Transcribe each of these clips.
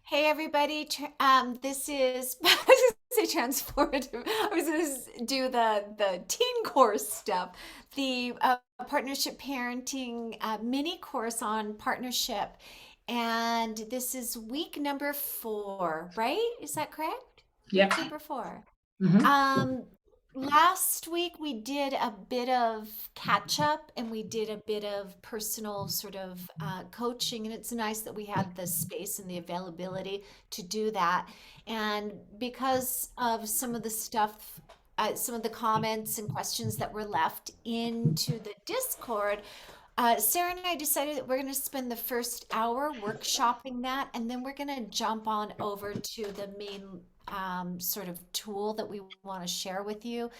Hey everybody, this is I was gonna say transformative. I was gonna do the teen course stuff, the partnership parenting mini course on partnership, and this is week number 4, right? Is that correct? Yep. Week number 4. hmm Um, Last week we did a bit of catch up and we did a bit of personal sort of coaching, and it's nice that we had the space and the availability to do that. And because of some of the stuff, some of the comments and questions that were left into the Discord, Sarah and I decided that we're going to spend the first hour workshopping that, and then we're going to jump on over to the main sort of tool that we want to share with you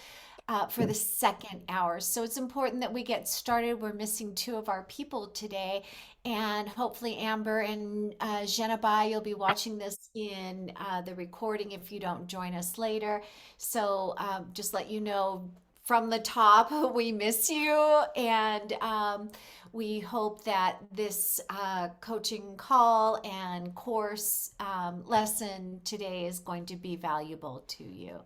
for the second hour. So it's important that we get started. We're missing 2 of our people today, and hopefully Amber and Jenabai, you'll be watching this in the recording if you don't join us later. So just let you know from the top, we miss you, and we hope that this coaching call and course lesson today is going to be valuable to you.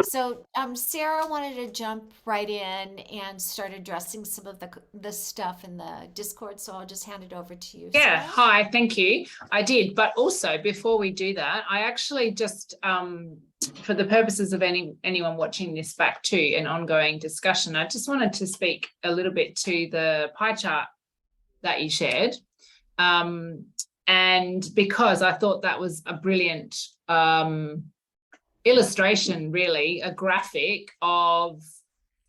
So, Sarah wanted to jump right in and start addressing some of the stuff in the Discord. So I'll just hand it over to you, Yeah. Sarah. Hi. Thank you. I did. But also, before we do that, I actually just, for the purposes of anyone watching this back to an ongoing discussion, I just wanted to speak a little bit to the pie chart that you shared. And because I thought that was a brilliant illustration, really, a graphic of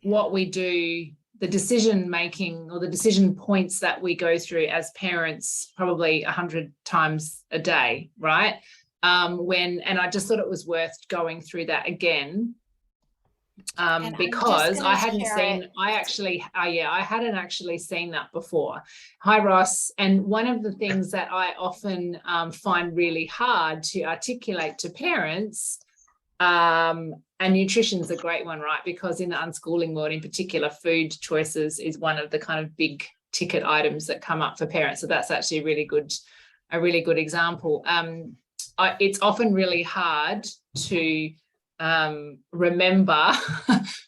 what we do, the decision making or the decision points that we go through as parents, probably 100 times a day, right? And I just thought it was worth going through that again, And I'm just because going I to hadn't share seen, it. I hadn't actually seen that before. Hi, Ross. And one of the things that I often find really hard to articulate to parents, and nutrition's a great one, right? Because in the unschooling world, in particular, food choices is one of the kind of big ticket items that come up for parents. So that's actually a really good example. It's often really hard to remember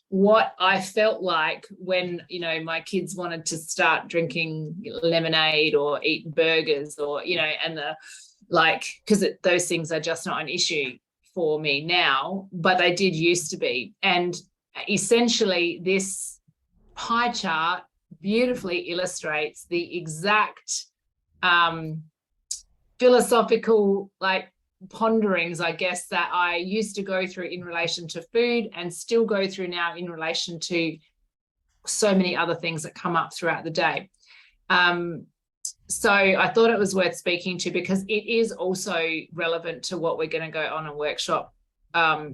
what I felt like when, my kids wanted to start drinking lemonade or eat burgers or, and because those things are just not an issue for me now, but they did used to be. And essentially, this pie chart beautifully illustrates the exact philosophical ponderings, I guess, that I used to go through in relation to food and still go through now in relation to so many other things that come up throughout the day. So I thought it was worth speaking to because it is also relevant to what we're going to go on a workshop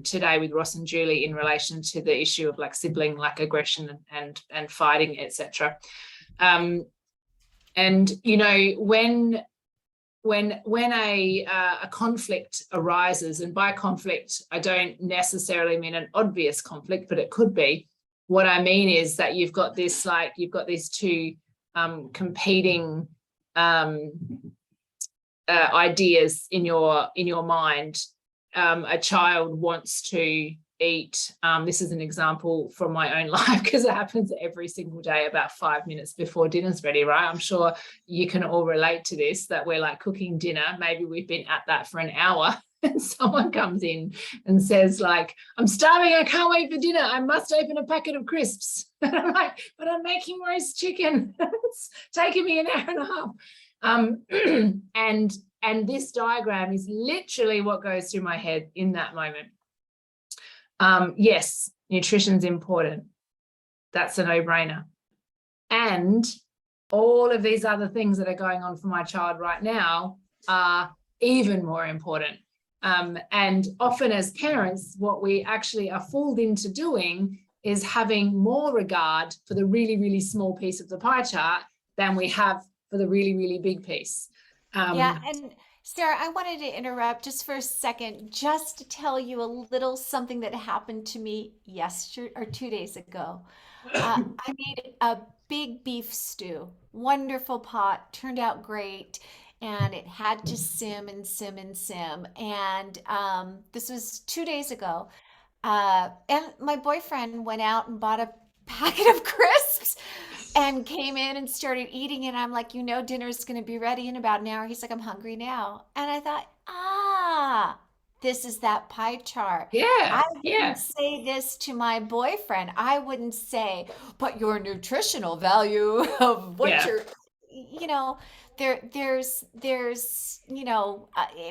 today with Ross and Julie in relation to the issue of sibling aggression and fighting, etc. And when a conflict arises, and by conflict I don't necessarily mean an obvious conflict, but it could be. What I mean is that you've got these two competing ideas in your mind. A child wants to eat. This is an example from my own life because it happens every single day about 5 minutes before dinner's ready, right? I'm sure you can all relate to this, that we're cooking dinner. Maybe we've been at that for an hour and someone comes in and says I'm starving, I can't wait for dinner, I must open a packet of crisps. And I'm like, but I'm making roast chicken. It's taken me an hour and a half. And this diagram is literally what goes through my head in that moment. Yes, nutrition's important. That's a no-brainer. And all of these other things that are going on for my child right now are even more important. And often as parents, what we actually are fooled into doing is having more regard for the really, really small piece of the pie chart than we have for the really, really big piece. Yeah, and Sarah, I wanted to interrupt just for a second, just to tell you a little something that happened to me yesterday or 2 days ago. I made a big beef stew, wonderful pot, turned out great. and it had to sim and sim and sim. And this was 2 days ago. And my boyfriend went out and bought a packet of crisps and came in and started eating. And I'm like, dinner's going to be ready in about an hour. He's like, I'm hungry now. And I thought, this is that pie chart. Yeah, I yeah, wouldn't say this to my boyfriend. I wouldn't say, but your nutritional value of what yeah, you're, you know, it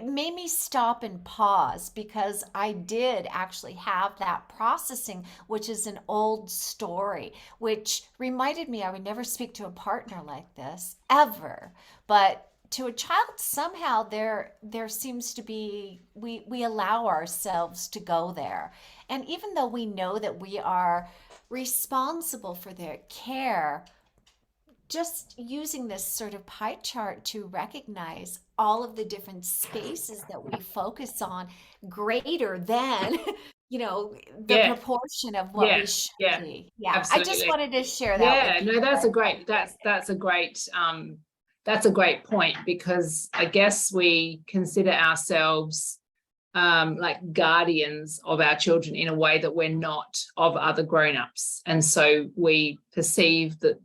made me stop and pause because I did actually have that processing, which is an old story, which reminded me I would never speak to a partner like this ever. But to a child, somehow there seems to be we allow ourselves to go there. And even though we know that we are responsible for their care, just using this sort of pie chart to recognize all of the different spaces that we focus on greater than the yeah, proportion of what we yeah, should yeah, be. Yeah, I just absolutely. wanted to share that with Yeah, you. no, that's a great point, because I guess we consider ourselves like guardians of our children in a way that we're not of other grown-ups. And so we perceive that,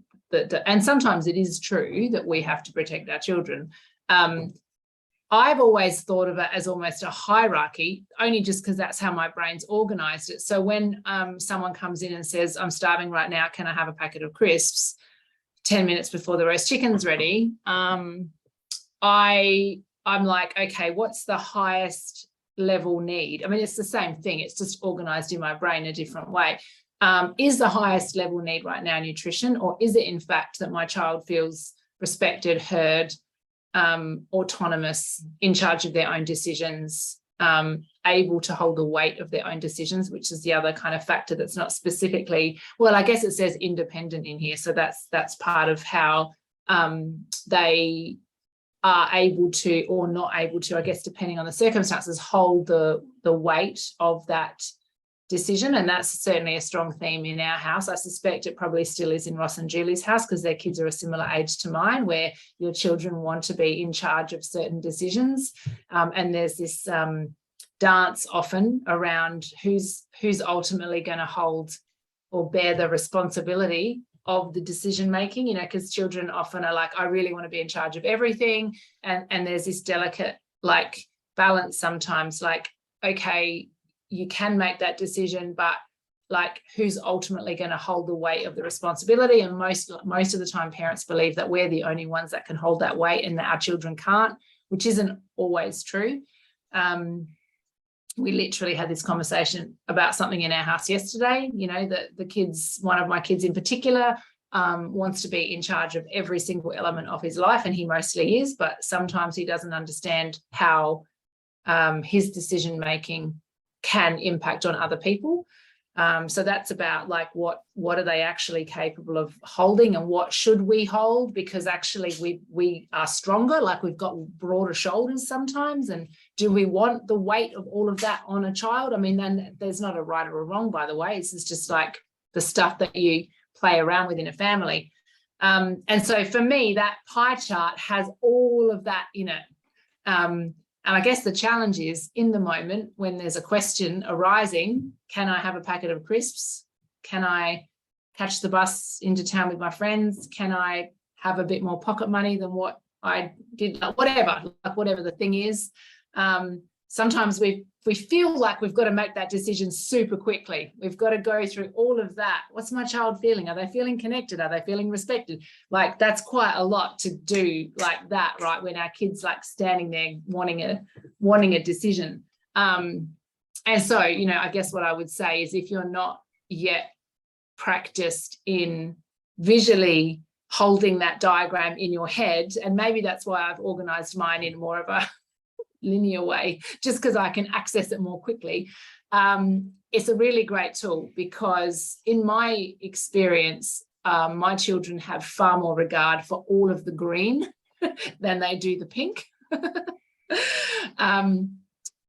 and sometimes it is true that we have to protect our children. I've always thought of it as almost a hierarchy, only just because that's how my brain's organized it. So when someone comes in and says, I'm starving right now, can I have a packet of crisps? 10 minutes before the roast chicken's ready, I'm like, okay, what's the highest level need? I mean, it's the same thing. It's just organized in my brain a different way. Is the highest level need right now nutrition, or is it in fact that my child feels respected, heard, autonomous, in charge of their own decisions, able to hold the weight of their own decisions, which is the other kind of factor that's not specifically, well, I guess it says independent in here. So that's part of how they are able to, or not able to, I guess, depending on the circumstances, hold the weight of that decision. And that's certainly a strong theme in our house. I suspect it probably still is in Ross and Julie's house, because their kids are a similar age to mine, where your children want to be in charge of certain decisions. And there's this dance often around who's ultimately going to hold or bear the responsibility of the decision making, because children often are like, I really want to be in charge of everything. And there's this delicate like balance sometimes, like, okay, you can make that decision, but like, who's ultimately going to hold the weight of the responsibility? And most of the time parents believe that we're the only ones that can hold that weight and that our children can't, which isn't always true. We literally had this conversation about something in our house yesterday, that the kids, one of my kids in particular, wants to be in charge of every single element of his life, and he mostly is, but sometimes he doesn't understand how his decision making can impact on other people. So that's about like, what are they actually capable of holding, and what should we hold? Because actually we are stronger, like we've got broader shoulders sometimes. And do we want the weight of all of that on a child? I mean, then there's not a right or a wrong, by the way. This is just like the stuff that you play around with in a family. And so for me, that pie chart has all of that in it. And I guess the challenge is, in the moment when there's a question arising, can I have a packet of crisps? Can I catch the bus into town with my friends? Can I have a bit more pocket money than what I did? Whatever the thing is. Sometimes we feel like we've got to make that decision super quickly. We've got to go through all of that. What's my child feeling? Are they feeling connected? Are they feeling respected? Like, that's quite a lot to do like that, right? When our kids like standing there wanting a decision. And so, I guess what I would say is, if you're not yet practiced in visually holding that diagram in your head, and maybe that's why I've organized mine in more of a linear way, just because I can access it more quickly. It's a really great tool, because in my experience, my children have far more regard for all of the green than they do the pink.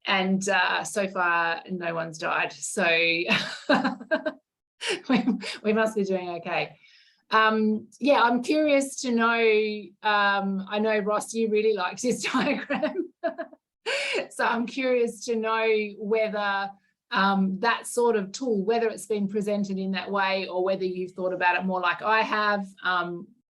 And so far no one's died, so we must be doing okay. Yeah, I'm curious to know, I know Ross, you really liked his diagram. So I'm curious to know whether that sort of tool, whether it's been presented in that way or whether you've thought about it more like I have,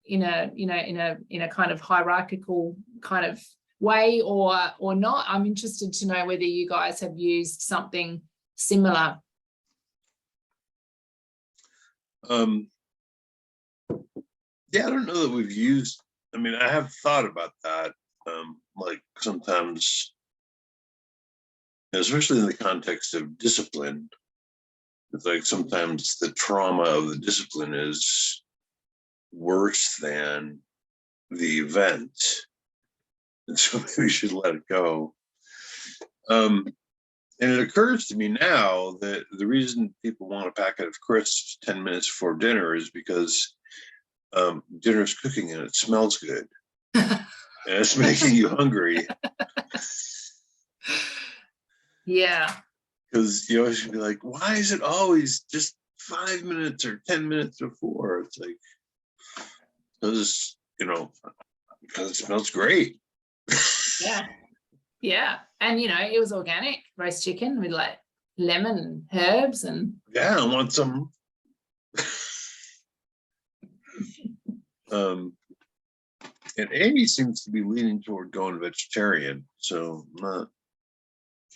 in a kind of hierarchical kind of way or not. I'm interested to know whether you guys have used something similar. Yeah, I don't know that we've used, I mean, I have thought about that. Like sometimes, especially in the context of discipline, it's like sometimes the trauma of the discipline is worse than the event. And so maybe we should let it go. And it occurs to me now that the reason people want a packet of crisps 10 minutes before dinner is because dinner's cooking and it smells good. And it's making you hungry. Yeah. Because you always be like, why is it always just 5 minutes or 10 minutes before? It's like, because, because it smells great. Yeah. Yeah. And, it was organic roast chicken with like lemon and herbs and. Yeah, I want some. And Amy seems to be leaning toward going vegetarian, so I'm not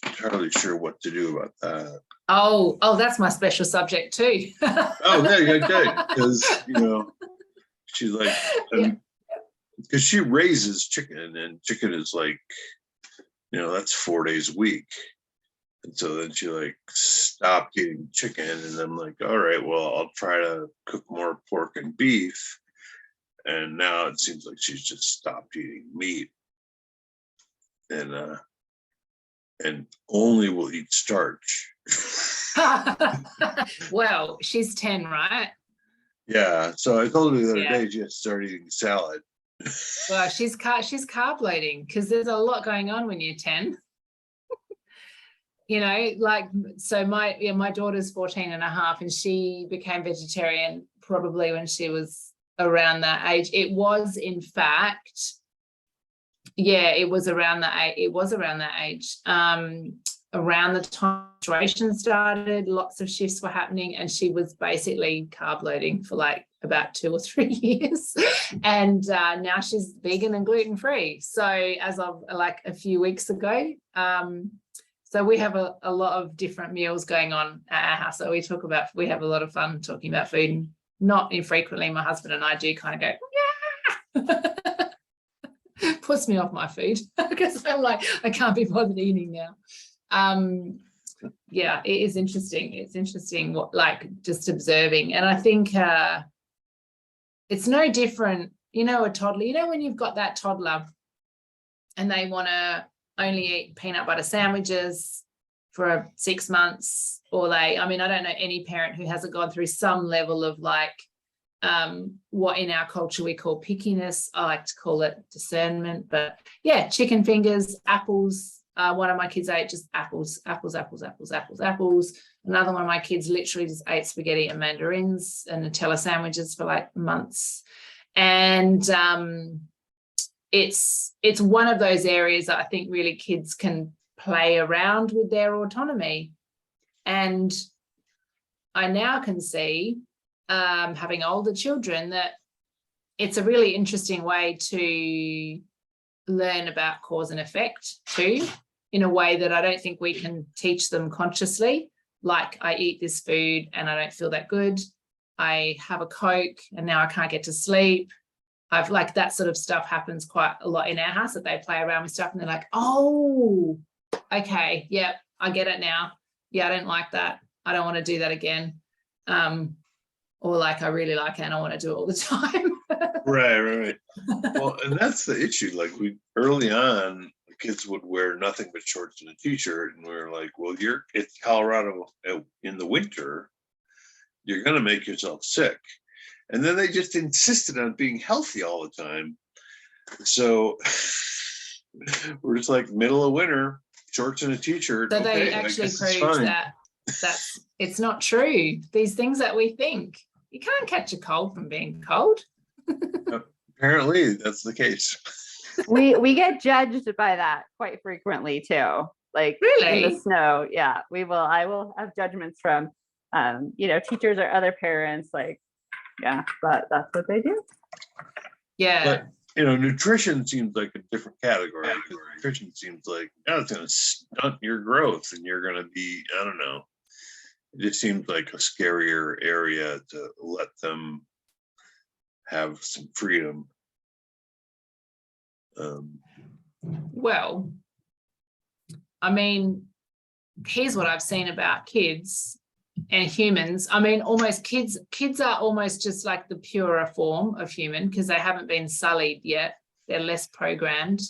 entirely sure what to do about that. Oh, that's my special subject too. Oh, yeah, good. Because she's like, because she raises chicken, and chicken is like, that's 4 days a week. And so then she like stopped eating chicken, and I'm like, all right, well, I'll try to cook more pork and beef. And now it seems like she's just stopped eating meat, and only will eat starch. Well, she's 10, right? Yeah. So I told her the other day she had to start eating salad. Well, she's carb loading because there's a lot going on when you're 10. So my daughter's 14 and a half, and she became vegetarian probably when she was around that age. It was, in fact, it was around that age. Around the time menstruation started, lots of shifts were happening, and she was basically carb loading for like about 2 or 3 years. And now she's vegan and gluten free. So as of like a few weeks ago, so we have a lot of different meals going on at our house. So we have a lot of fun talking about food, and not infrequently my husband and I do kind of go, yeah. Puts me off my food because I'm like, I can't be bothered eating now. Yeah, it is interesting. It's interesting what, like, just observing. And I think it's no different, a toddler, when you've got that toddler and they want to only eat peanut butter sandwiches for 6 months, or I don't know any parent who hasn't gone through some level of like what in our culture we call pickiness. I like to call it discernment, but yeah, chicken fingers, apples. One of my kids ate just apples. Another one of my kids literally just ate spaghetti and mandarins and Nutella sandwiches for like months. And it's one of those areas that I think really kids can play around with their autonomy. And I now can see, having older children, that it's a really interesting way to learn about cause and effect too, in a way that I don't think we can teach them consciously. Like, I eat this food and I don't feel that good. I have a Coke and now I can't get to sleep. I've like that sort of stuff happens quite a lot in our house, that they play around with stuff and they're like, oh, okay, yep, I get it now. Yeah, I don't like that. I don't want to do that again. Or like, I really like it and I want to do it all the time. Right. Well, and that's the issue. Like, early on, the kids would wear nothing but shorts and a t-shirt, and we were like, well, it's Colorado in the winter, you're going to make yourself sick. And then they just insisted on being healthy all the time. So we're just like, middle of winter, shorts and a t-shirt. So okay, they actually prove that it's not true, these things that we think. You can't catch a cold from being cold. Apparently that's the case. We get judged by that quite frequently too. Like in Really? the snow. Yeah, I will have judgments from teachers or other parents, like, yeah, but that's what they do. Yeah. But nutrition seems like a different category. Because nutrition seems like it's going to stunt your growth, and you're going to be, I don't know. It just seems like a scarier area to let them have some freedom. Well, I mean, here's what I've seen about kids and humans. I mean, almost kids are almost just like the purer form of human, because they haven't been sullied yet. They're less programmed.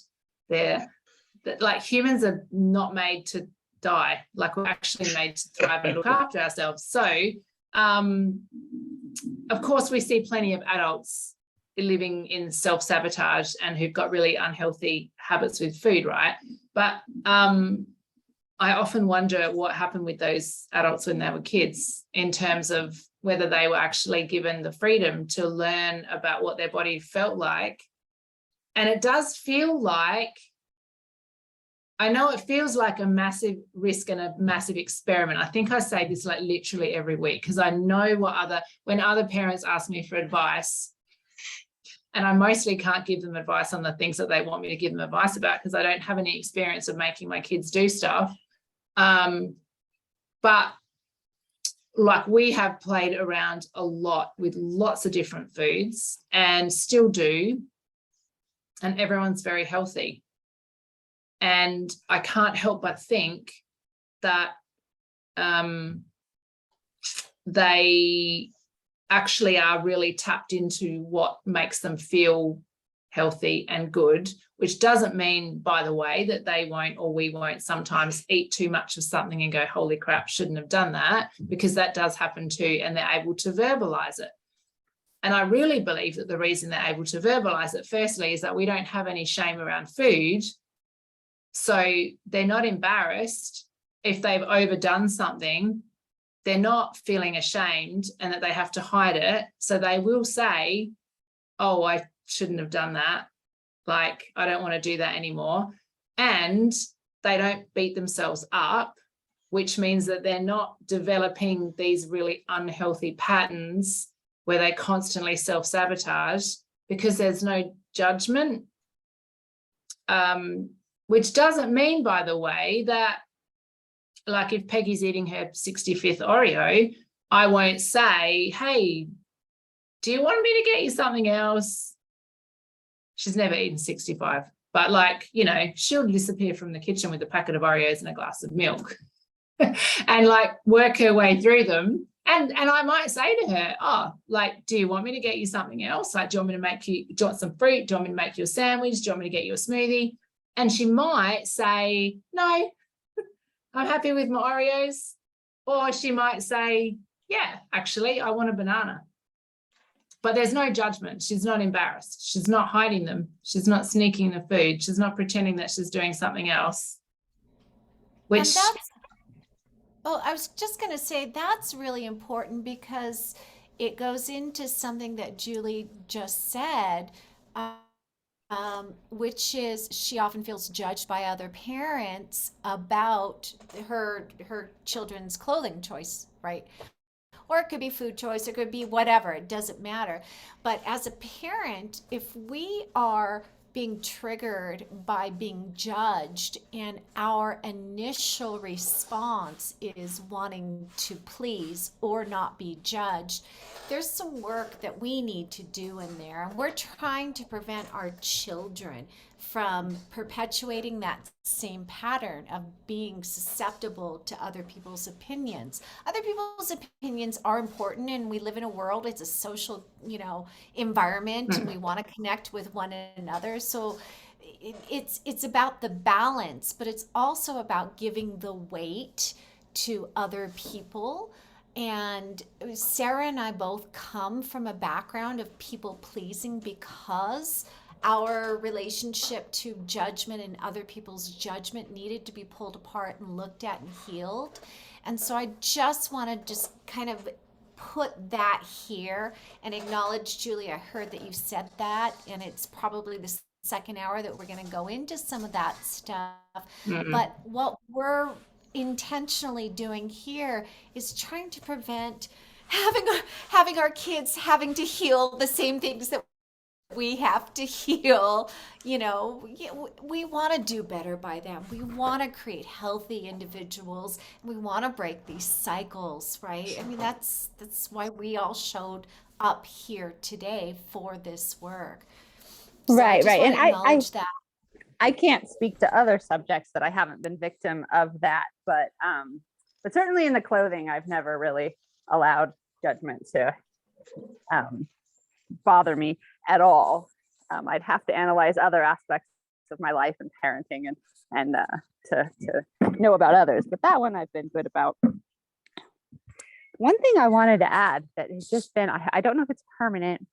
Like humans are not made to die. Like we're actually made to thrive and look after ourselves. So, of course, we see plenty of adults living in self-sabotage and who've got really unhealthy habits with food, right? But I often wonder what happened with those adults when they were kids, in terms of whether they were actually given the freedom to learn about what their body felt like. And it does feel like, I know it feels like a massive risk and a massive experiment. I think I say this like literally every week, because I know when other parents ask me for advice, and I mostly can't give them advice on the things that they want me to give them advice about, because I don't have any experience of making my kids do stuff. But like, we have played around a lot with lots of different foods and still do, and everyone's very healthy. And I can't help but think that they actually are really tapped into what makes them feel healthy and good, which doesn't mean, by the way, that they won't, or we won't sometimes eat too much of something and go, holy crap, shouldn't have done that, because that does happen too, and they're able to verbalize it. And I really believe that the reason they're able to verbalize it, firstly, is that we don't have any shame around food. So they're not embarrassed if they've overdone something. They're not feeling ashamed and that they have to hide it. So they will say, oh, I shouldn't have done that. Like, I don't want to do that anymore. And they don't beat themselves up, which means that they're not developing these really unhealthy patterns where they constantly self-sabotage, because there's no judgment. Which doesn't mean, by the way, that, like, if Peggy's eating her 65th Oreo, I won't say, hey, do you want me to get you something else? She's never eaten 65, but like, she'll disappear from the kitchen with a packet of Oreos and a glass of milk and like work her way through them. And I might say to her, oh, like, do you want me to get you something else? Like, do you want you want some fruit? Do you want me to make you a sandwich? Do you want me to get you a smoothie? And she might say, no, I'm happy with my Oreos. Or she might say, yeah, actually, I want a banana. But there's no judgment. She's not embarrassed. She's not hiding them. She's not sneaking the food. She's not pretending that she's doing something else. Which, I was just going to say that's really important, because it goes into something that Julie just said, which is she often feels judged by other parents about her children's clothing choice, right? Or it could be food choice, it could be whatever, it doesn't matter. But as a parent, if we are being triggered by being judged and our initial response is wanting to please or not be judged, there's some work that we need to do in there. And we're trying to prevent our children from perpetuating that same pattern of being susceptible to other people's opinions. Other people's opinions are important, and we live in a world, it's a social, environment, and we want to connect with one another. So it's about the balance, but it's also about giving the weight to other people. And Sarah and I both come from a background of people pleasing, because our relationship to judgment and other people's judgment needed to be pulled apart and looked at and healed. And so I just want to kind of put that here and acknowledge, Julie, I heard that you said that, and it's probably the second hour that we're going to go into some of that stuff. Mm-mm. But what we're intentionally doing here is trying to prevent having our kids having to heal the same things that we have to heal. You know, we want to do better by them. We want to create healthy individuals, and we want to break these cycles, right? I mean, that's why we all showed up here today for this work. So I Right, just right. want And to acknowledge that. I can't speak to other subjects that I haven't been victim of that, but certainly in the clothing, I've never really allowed judgment to bother me at all. I'd have to analyze other aspects of my life and parenting and to know about others, but that one I've been good about. One thing I wanted to add that has just been, I don't know if it's permanent,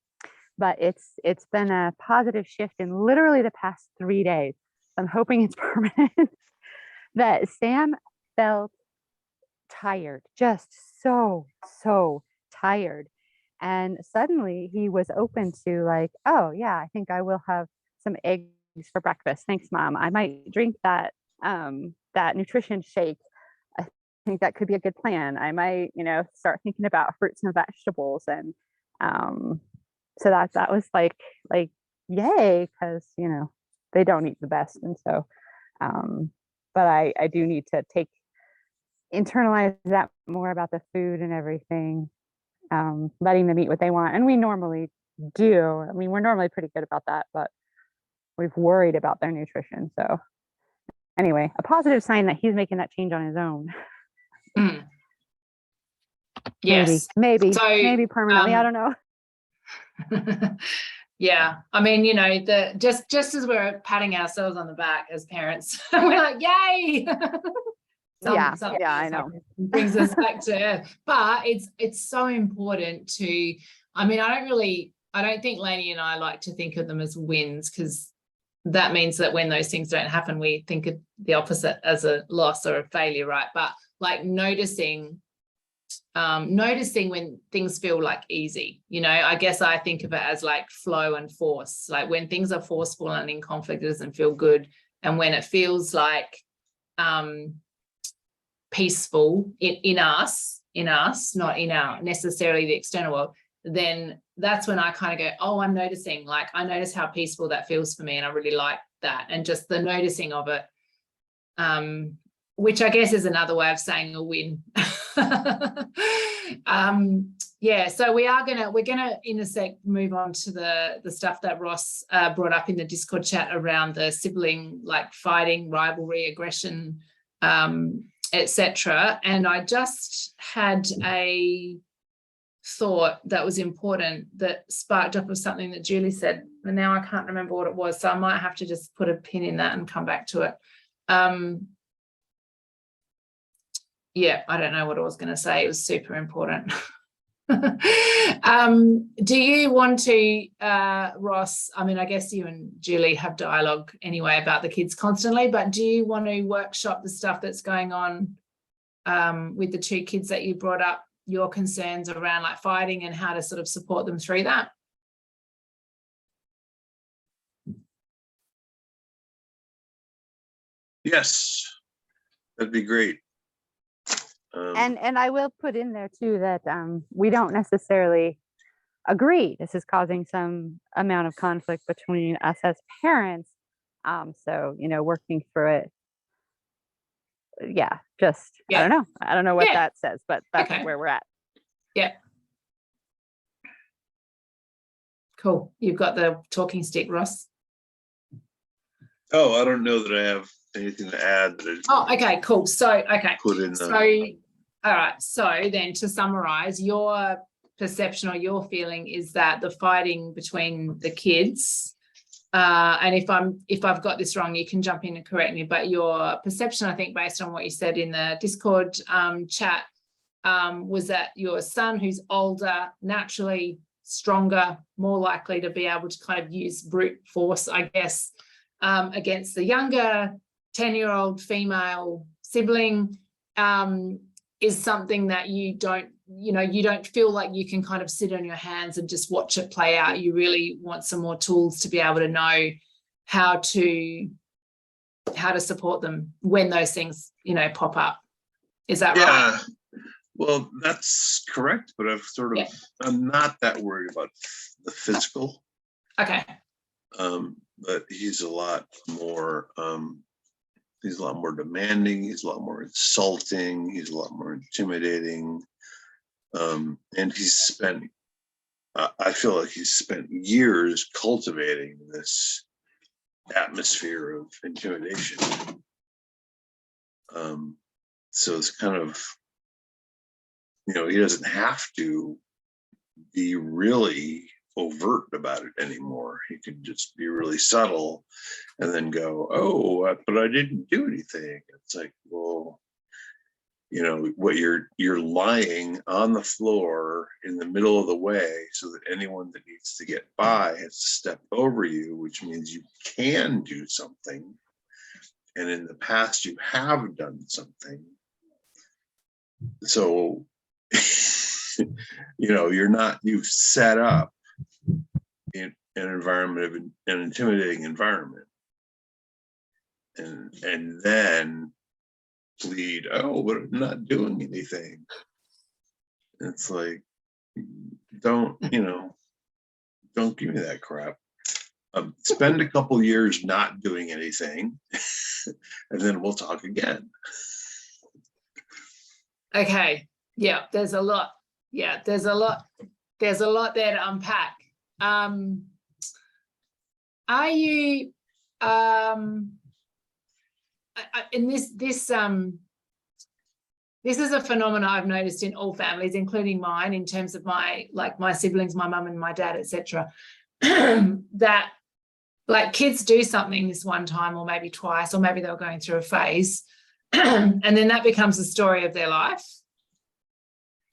but it's been a positive shift in literally the past 3 days. I'm hoping it's permanent. That Sam felt tired, just so tired. And suddenly he was open to like, oh yeah, I think I will have some eggs for breakfast. Thanks, Mom. I might drink that nutrition shake. I think that could be a good plan. I might, start thinking about fruits and vegetables. And so that was like yay, because they don't eat the best. And so but I do need to internalize that more about the food and everything, letting them eat what they want. And we normally do. I mean, we're normally pretty good about that, but we've worried about their nutrition. So anyway, a positive sign that he's making that change on his own. Mm. Yes. Maybe So, permanently. I don't know. Yeah, I mean, just as we're patting ourselves on the back as parents, we're like, yay. Yeah, I know. Brings us back to earth. But it's so important to, I mean, I don't think Lainey and I like to think of them as wins, because that means that when those things don't happen, we think of the opposite as a loss or a failure, right? But like noticing when things feel like easy, I guess I think of it as like flow and force. Like when things are forceful and in conflict, it doesn't feel good. And when it feels like peaceful in us, not in our necessarily the external world, then that's when I kind of go, oh, I'm noticing, like I notice how peaceful that feels for me, and I really like that. And just the noticing of it, which I guess is another way of saying a win. Yeah, so we're gonna in a sec move on to the stuff that Ross brought up in the Discord chat around the sibling like fighting, rivalry, aggression, etc. And I just had a thought that was important that sparked up of something that Julie said, and now I can't remember what it was, so I might have to just put a pin in that and come back to it. Yeah, I don't know what I was going to say. It was super important. Do you want to, Ross, I mean, I guess you and Julie have dialogue anyway about the kids constantly, but do you want to workshop the stuff that's going on with the two kids that you brought up, your concerns around like fighting and how to sort of support them through that? Yes, that'd be great. And I will put in there too that we don't necessarily agree. This is causing some amount of conflict between us as parents. So, working through it. Yeah, I don't know what that says, but that's where we're at. Yeah. Cool. You've got the talking stick, Ross. Oh, I don't know that I have anything to add. Okay, cool. So, put in all right. So then to summarize, your perception or your feeling is that the fighting between the kids, and if I've got this wrong, you can jump in and correct me, but your perception, I think, based on what you said in the Discord chat, was that your son, who's older, naturally stronger, more likely to be able to kind of use brute force, I guess, against the younger 10-year-old female sibling, is something that you don't you know, you don't feel like you can kind of sit on your hands and just watch it play out. You really want some more tools to be able to know how to support them when those things, you know, pop up. Is that right? Yeah, well, that's correct, but Yeah. I'm not that worried about the physical. Okay. But he's a lot more demanding, he's a lot more insulting, he's a lot more intimidating. And I feel like he's spent years cultivating this atmosphere of intimidation. So it's kind of, you know, he doesn't have to be really overt about it anymore. He can just be really subtle and then go, oh, but I didn't do anything. It's like, well, you know what, you're lying on the floor in the middle of the way so that anyone that needs to get by has to step over you, which means you can do something. And in the past, you have done something. So, you know, you've set up in an environment of an intimidating environment. And then plead, oh, but I'm not doing anything. It's like, don't give me that crap. Spend a couple years not doing anything, and then we'll talk again. Okay. Yeah, there's a lot. Yeah, there's a lot there to unpack. Are you in this is a phenomenon I've noticed in all families, including mine, in terms of my siblings, my mum and my dad, etc. That like kids do something this one time or maybe twice, or maybe they were going through a phase, and then that becomes the story of their life.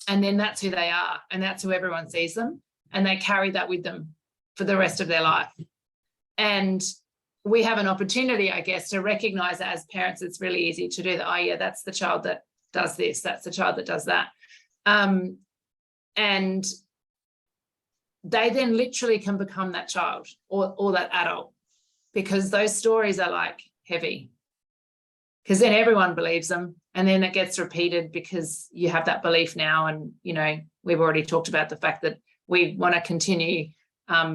And then that's who they are, and that's who everyone sees them, and they carry that with them for the rest of their life. And we have an opportunity, I guess, to recognize that as parents. It's really easy to do that. Oh yeah, that's the child that does this, that's the child that does that. And they then literally can become that child or that adult, because those stories are like heavy, because then everyone believes them, and then it gets repeated because you have that belief now. And, you know, we've already talked about the fact that we want to continue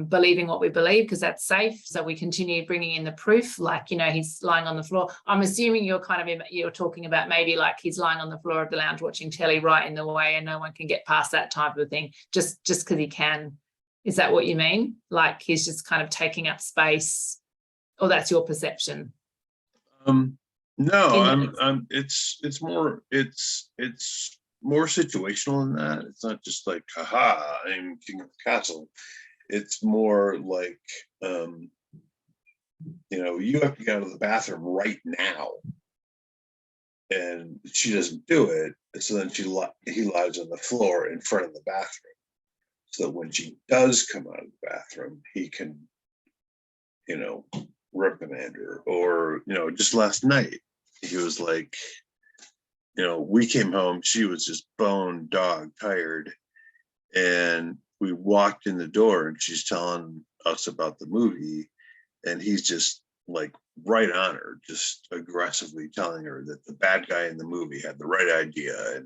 believing what we believe because that's safe. So we continue bringing in the proof, like, you know, he's lying on the floor. I'm assuming you're talking about maybe like he's lying on the floor of the lounge watching telly right in the way and no one can get past that type of thing just because he can. Is that what you mean? Like he's just kind of taking up space, or that's your perception? No, it's more situational than that. It's not just like, haha, I'm king of the castle. It's more like, you know, you have to get out of the bathroom right now, and she doesn't do it. So then he lies on the floor in front of the bathroom, so that when she does come out of the bathroom, he can, you know, reprimand her. Or, you know, just last night, he was like, you know, we came home, she was just bone dog tired, and we walked in the door and she's telling us about the movie, and he's just like right on her, just aggressively telling her that the bad guy in the movie had the right idea,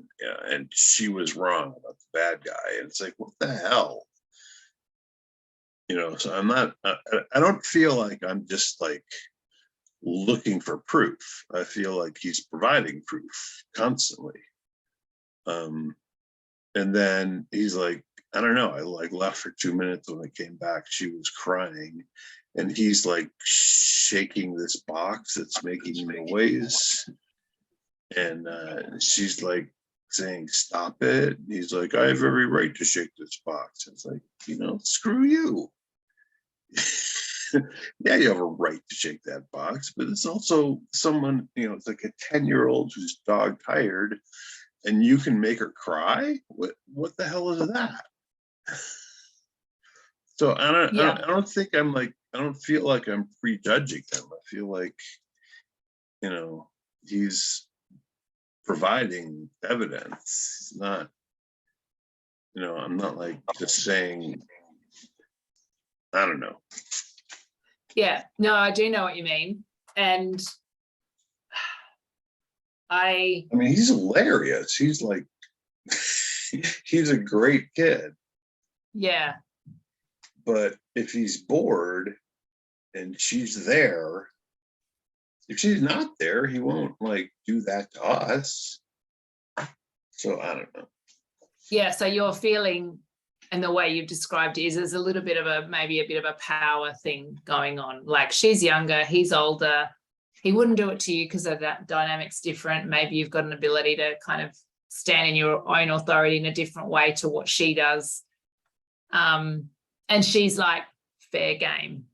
and she was wrong about the bad guy. And it's like, what the hell? You know, so I don't feel like I'm just like looking for proof. I feel like he's providing proof constantly. And then he's like, I don't know, I like left for 2 minutes. When I came back, she was crying, and he's like shaking this box that's making noise, and she's like saying, stop it. And he's like, I have every right to shake this box. It's like, you know, screw you. Yeah, you have a right to shake that box, but it's also someone, you know, it's like a 10-year-old who's dog tired, and you can make her cry. What the hell is that? So I don't think I'm like, I don't feel like I'm prejudging him. I feel like, you know, he's providing evidence. He's not You know, I'm not like just saying, I don't know. Yeah, no, I do know what you mean. And I mean, he's hilarious. He's like, he's a great kid. yeah, But if he's bored and she's there, if she's not there, he won't like do that to us. So I don't know. yeah. So your feeling and the way you've described it is there's a little bit of maybe a bit of a power thing going on. Like she's younger, he's older. He wouldn't do it to you because of that dynamic's different. Maybe you've got an ability to kind of stand in your own authority in a different way to what she does. And she's like, fair game.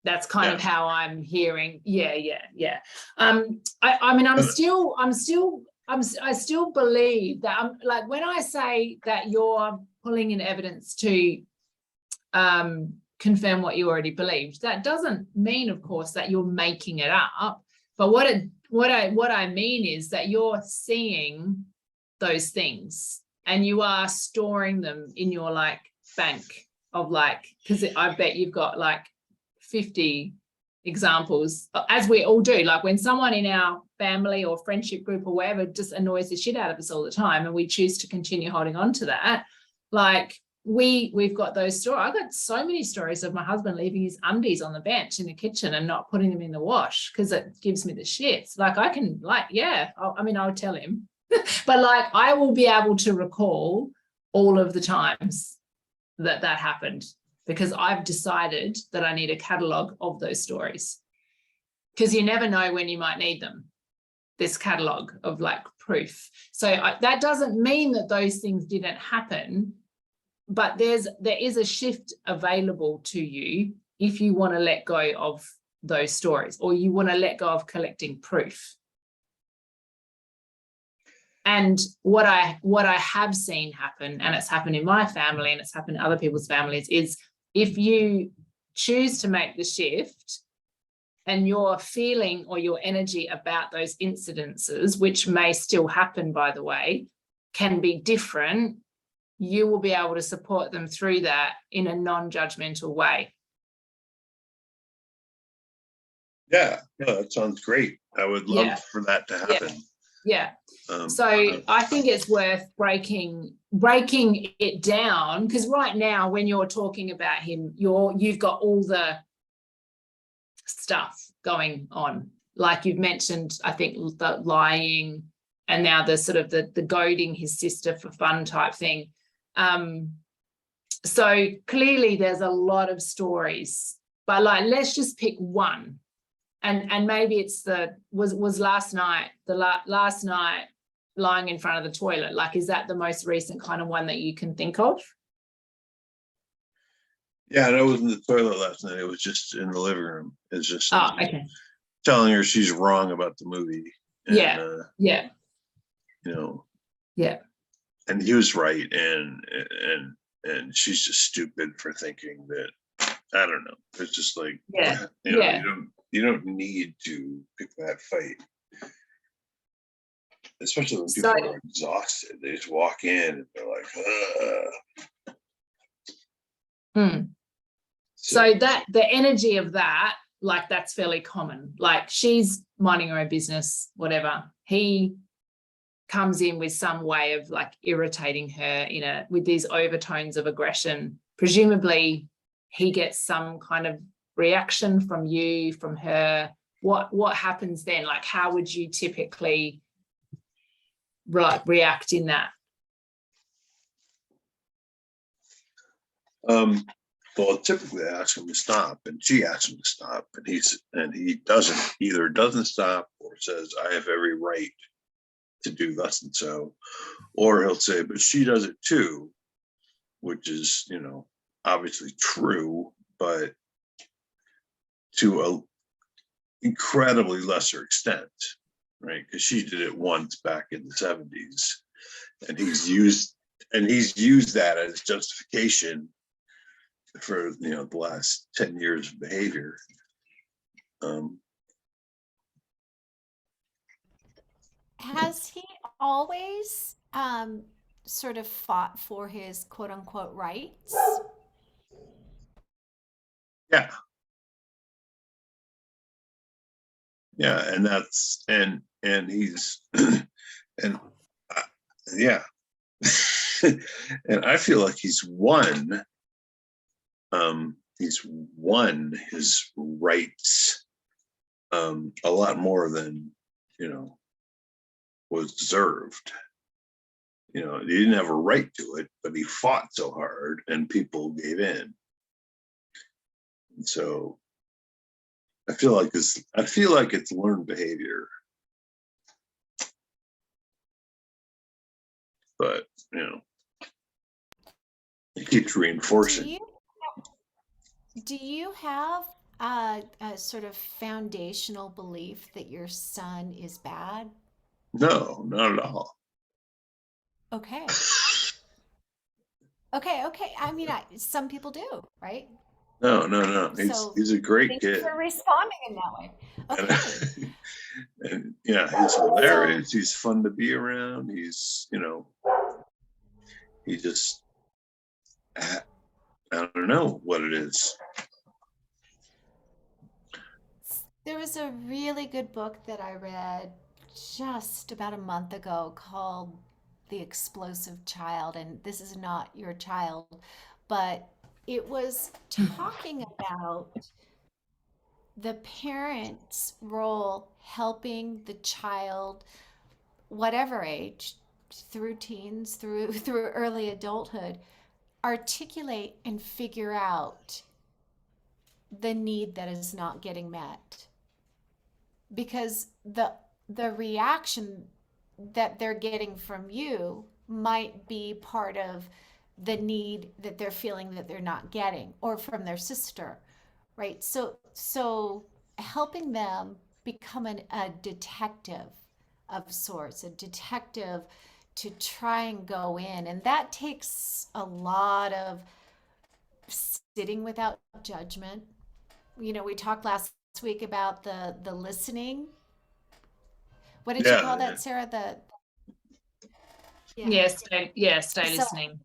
That's kind of how I'm hearing. Yeah. I mean, I still believe that I'm like, when I say that you're pulling in evidence to confirm what you already believed, that doesn't mean, of course, that you're making it up. But what I mean is that you're seeing those things and you are storing them in your like bank of like, because I bet you've got like 50 examples, as we all do. Like when someone in our family or friendship group or whatever just annoys the shit out of us all the time and we choose to continue holding on to that, like we've got those stories. I've got so many stories of my husband leaving his undies on the bench in the kitchen and not putting them in the wash because it gives me the shits. Like I can like, I'll tell him, but like I will be able to recall all of the times that happened because I've decided that I need a catalogue of those stories because you never know when you might need them, this catalogue of like proof. So that doesn't mean that those things didn't happen, but there is a shift available to you if you want to let go of those stories or you want to let go of collecting proof. And what I have seen happen, and it's happened in my family and it's happened in other people's families, is if you choose to make the shift and your feeling or your energy about those incidences, which may still happen, by the way, can be different, you will be able to support them through that in a non-judgmental way. Yeah, no, that sounds great. I would love for that to happen. Yeah. So I think it's worth breaking it down because right now when you're talking about him, you've got all the stuff going on. Like you've mentioned, I think the lying and now the sort of the goading his sister for fun type thing. So clearly there's a lot of stories, but like let's just pick one. And maybe it's was last night, last night lying in front of the toilet. Like, is that the most recent kind of one that you can think of? Yeah, and I was in the toilet last night. It was just in the living room. It's just okay. Telling her she's wrong about the movie. And, yeah. You know. Yeah. And he was right, and she's just stupid for thinking that. I don't know. It's just like you don't need to pick that fight. Especially when people are exhausted. They just walk in and they're like, ugh. So that the energy of that, like that's fairly common. Like she's minding her own business, whatever. He comes in with some way of like irritating her with these overtones of aggression. Presumably he gets some kind of reaction from you, from her. What happens then? Like how would you typically react in that? Well, typically I ask him to stop, and she asks him to stop, and he doesn't stop or says, I have every right to do thus and so, or he'll say, but she does it too, which is, obviously true, but to a incredibly lesser extent, right? Because she did it once back in the 70s, and he's used that as justification for the last 10 years of behavior. Has he always sort of fought for his quote unquote rights. Yeah. Yeah, and that's and he's and yeah. And I feel like he's won his rights a lot more than was deserved. He didn't have a right to it, but he fought so hard and people gave in. And so I feel like it's learned behavior. But it keeps reinforcing. Do you have a sort of foundational belief that your son is bad? No, not at all. Okay. Okay. I mean, some people do, right? No. So He's a great thank you kid. for responding in that way. Okay. And yeah, he's hilarious. He's fun to be around. He's, he just, I don't know what it is. There was a really good book that I read just about a month ago called The Explosive Child, and this is not your child, but it was talking about the parent's role helping the child, whatever age, through teens, through early adulthood, articulate and figure out the need that is not getting met. Because the reaction that they're getting from you might be part of the need that they're feeling that they're not getting, or from their sister, right? So helping them become a detective of sorts, a detective to try and go in, and that takes a lot of sitting without judgment. We talked last week about the listening. What did you call Yeah. that, Sarah? Stay So listening.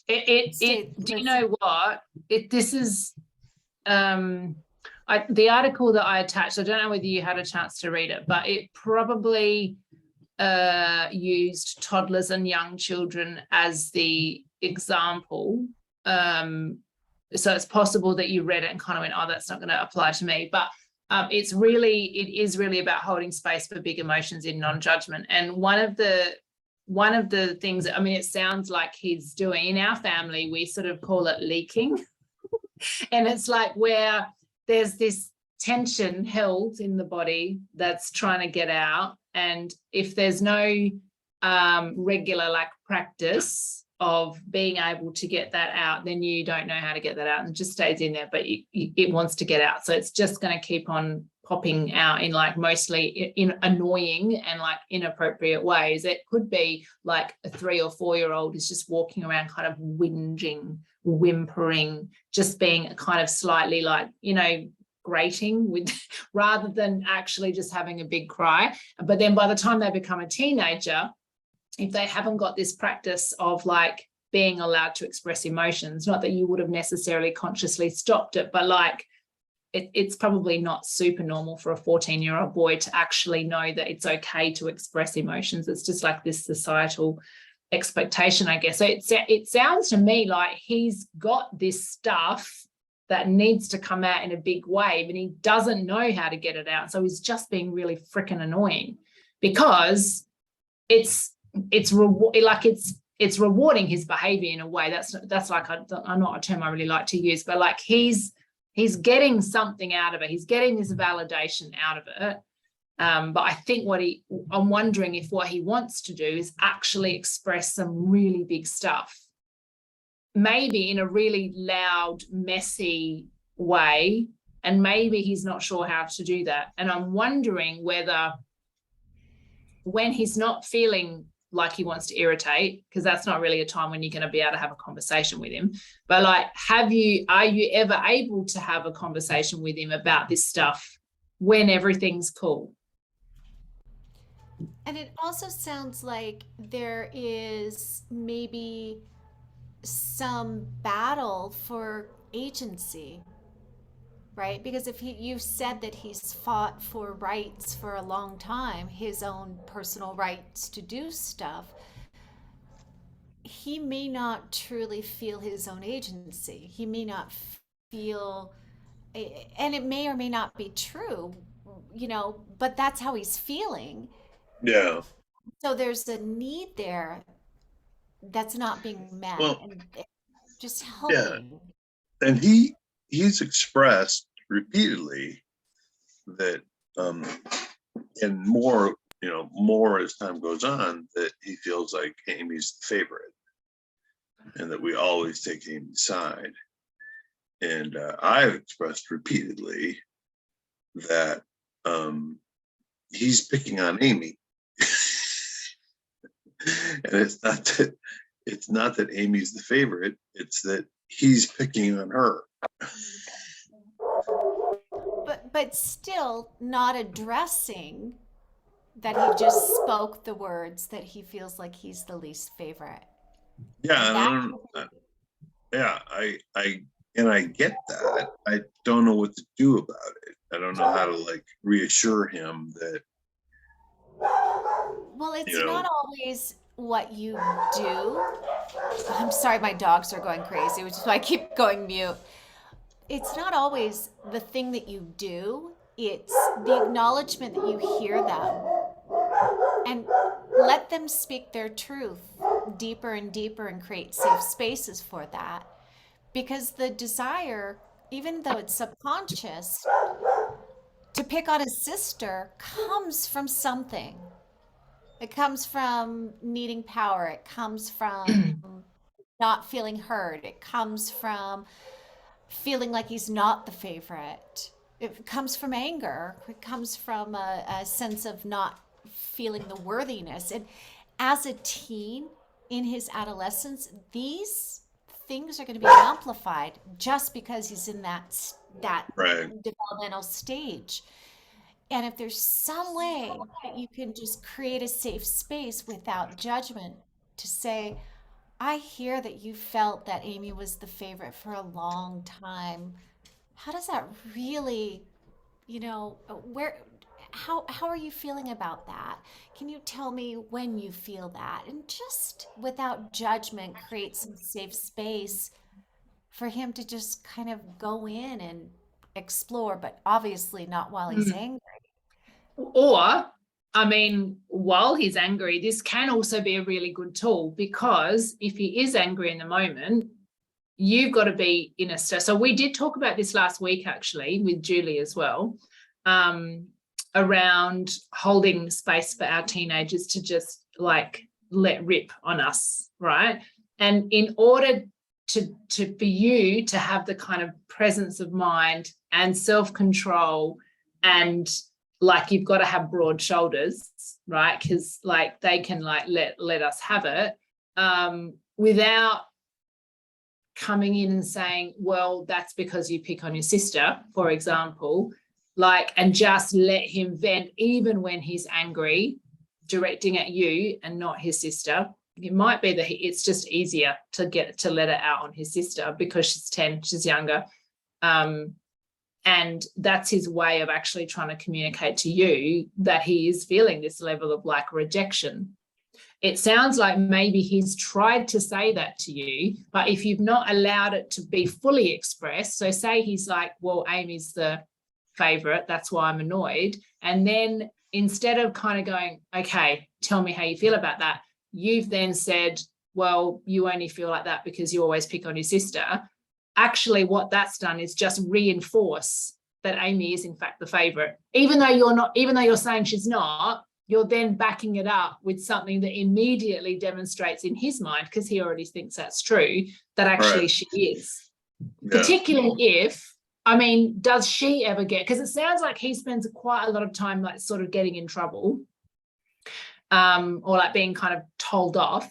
stay Do you listening. know what? This is the article that I attached. I don't know whether you had a chance to read it, but it probably used toddlers and young children as the example. So it's possible that you read it and kind of went, "Oh, that's not going to apply to me." But it is really about holding space for big emotions in non-judgment. And one of the things, I mean, it sounds like he's doing in our family, we sort of call it leaking. And it's like where there's this tension held in the body that's trying to get out. And if there's no regular practice of being able to get that out, then you don't know how to get that out, and it just stays in there, but it wants to get out. So it's just going to keep on popping out in mostly in annoying and inappropriate ways. It could be like a 3 or 4 year old is just walking around kind of whinging, whimpering, just being kind of slightly grating with rather than actually just having a big cry. But then by the time they become a teenager, if they haven't got this practice of being allowed to express emotions, not that you would have necessarily consciously stopped it, but it's probably not super normal for a 14-year-old boy to actually know that it's okay to express emotions. It's just this societal expectation, I guess. So it sounds to me like he's got this stuff that needs to come out in a big way, but he doesn't know how to get it out. So he's just being really freaking annoying, because it's rewarding his behavior in a way. That's I'm not a term I really like to use, but he's getting something out of it. He's getting this validation out of it. But I think I'm wondering if what he wants to do is actually express some really big stuff, maybe in a really loud, messy way, and maybe he's not sure how to do that. And I'm wondering whether, when he's not feeling like he wants to irritate, because that's not really a time when you're going to be able to have a conversation with him, but are you ever able to have a conversation with him about this stuff when everything's cool? And it also sounds like there is maybe some battle for agency, right? Because if you said that he's fought for rights for a long time, his own personal rights to do stuff, he may not truly feel his own agency. He may not feel, and it may or may not be true, but that's how he's feeling. Yeah. So there's a need there that's not being met, Well, and just yeah. helping. And he's expressed repeatedly that and more as time goes on, that he feels like Amy's the favorite and that we always take Amy's side. And I've expressed repeatedly that he's picking on Amy. And it's not that Amy's the favorite, it's that he's picking on her. But still not addressing that he just spoke the words that he feels like he's the least favorite. Yeah, I get that. I don't know what to do about it. I don't know how to like reassure him that. Well, it's not always what you do. I'm sorry, my dogs are going crazy, which is why I keep going mute. It's not always the thing that you do, it's the acknowledgement that you hear them and let them speak their truth deeper and deeper and create safe spaces for that. Because the desire, even though it's subconscious, to pick on his sister comes from something. It comes from needing power. It comes from not feeling heard. It comes from feeling like he's not the favorite. It comes from anger. It comes from a sense of not feeling the worthiness. And as a teen in his adolescence, these things are going to be amplified just because he's in that Right. developmental stage. And if there's some way that you can just create a safe space without judgment to say, I hear that you felt that Amy was the favorite for a long time. How does that really, how are you feeling about that? Can you tell me when you feel that? And just without judgment, create some safe space for him to just kind of go in and explore, but obviously not while he's angry. Or, I mean, while he's angry, this can also be a really good tool, because if he is angry in the moment, you've got to be in a state. So we did talk about this last week, actually, with Julie as well, around holding space for our teenagers to just like let rip on us, right? And in order for you to have the kind of presence of mind and self-control, and like you've got to have broad shoulders, right? Because like they can like let us have it without coming in and saying, well, that's because you pick on your sister, for example, like, and just let him vent even when he's angry, directing at you and not his sister. It might be that it's just easier to let it out on his sister because she's 10, she's younger. And that's his way of actually trying to communicate to you that he is feeling this level of like rejection. It sounds like maybe he's tried to say that to you, but if you've not allowed it to be fully expressed, so say he's like, well, Amy's the favorite, that's why I'm annoyed. And then instead of kind of going, okay, tell me how you feel about that, you've then said, well, you only feel like that because you always pick on your sister. Actually, what that's done is just reinforce that Amy is in fact the favorite. Even though you're saying she's not, you're then backing it up with something that immediately demonstrates in his mind, because he already thinks that's true, that actually Right. she is. Yeah. Particularly if, I mean, does she ever get, because it sounds like he spends quite a lot of time like sort of getting in trouble, or like being kind of told off.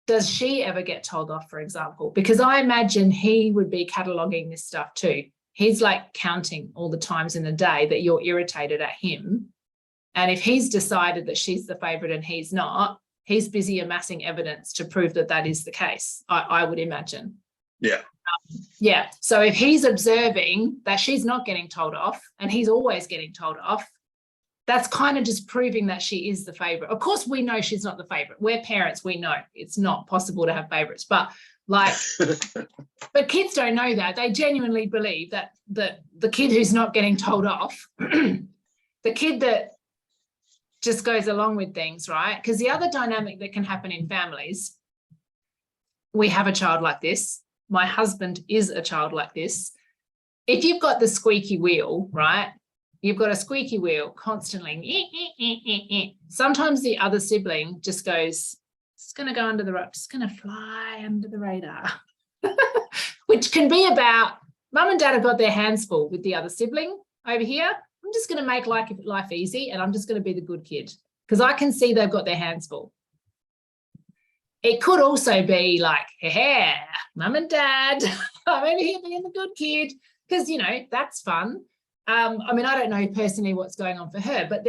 Does she ever get told off, for example? Because I imagine he would be cataloguing this stuff too. He's like counting all the times in the day that you're irritated at him And if he's decided that she's the favorite and he's not, he's busy amassing evidence to prove that that is the case, I would imagine. Yeah. Yeah. So if he's observing that she's not getting told off and he's always getting told off, that's kind of just proving that she is the favorite. Of course, we know she's not the favorite. We're parents. We know it's not possible to have favorites, but like, but kids don't know that. They genuinely believe that the kid who's not getting told off, the kid that just goes along with things, right? Because the other dynamic that can happen in families, we have a child like this. My husband is a child like this. If you've got the squeaky wheel, right? You've got a squeaky wheel constantly. Sometimes the other sibling just goes, it's going to go under the radar, just going to fly under the radar, which can be about mum and dad have got their hands full with the other sibling over here. I'm just going to make life easy and I'm just going to be the good kid because I can see they've got their hands full. It could also be like, hey, mum and dad, I'm over here being the good kid because, you know, that's fun. I mean, I don't know personally what's going on for her, but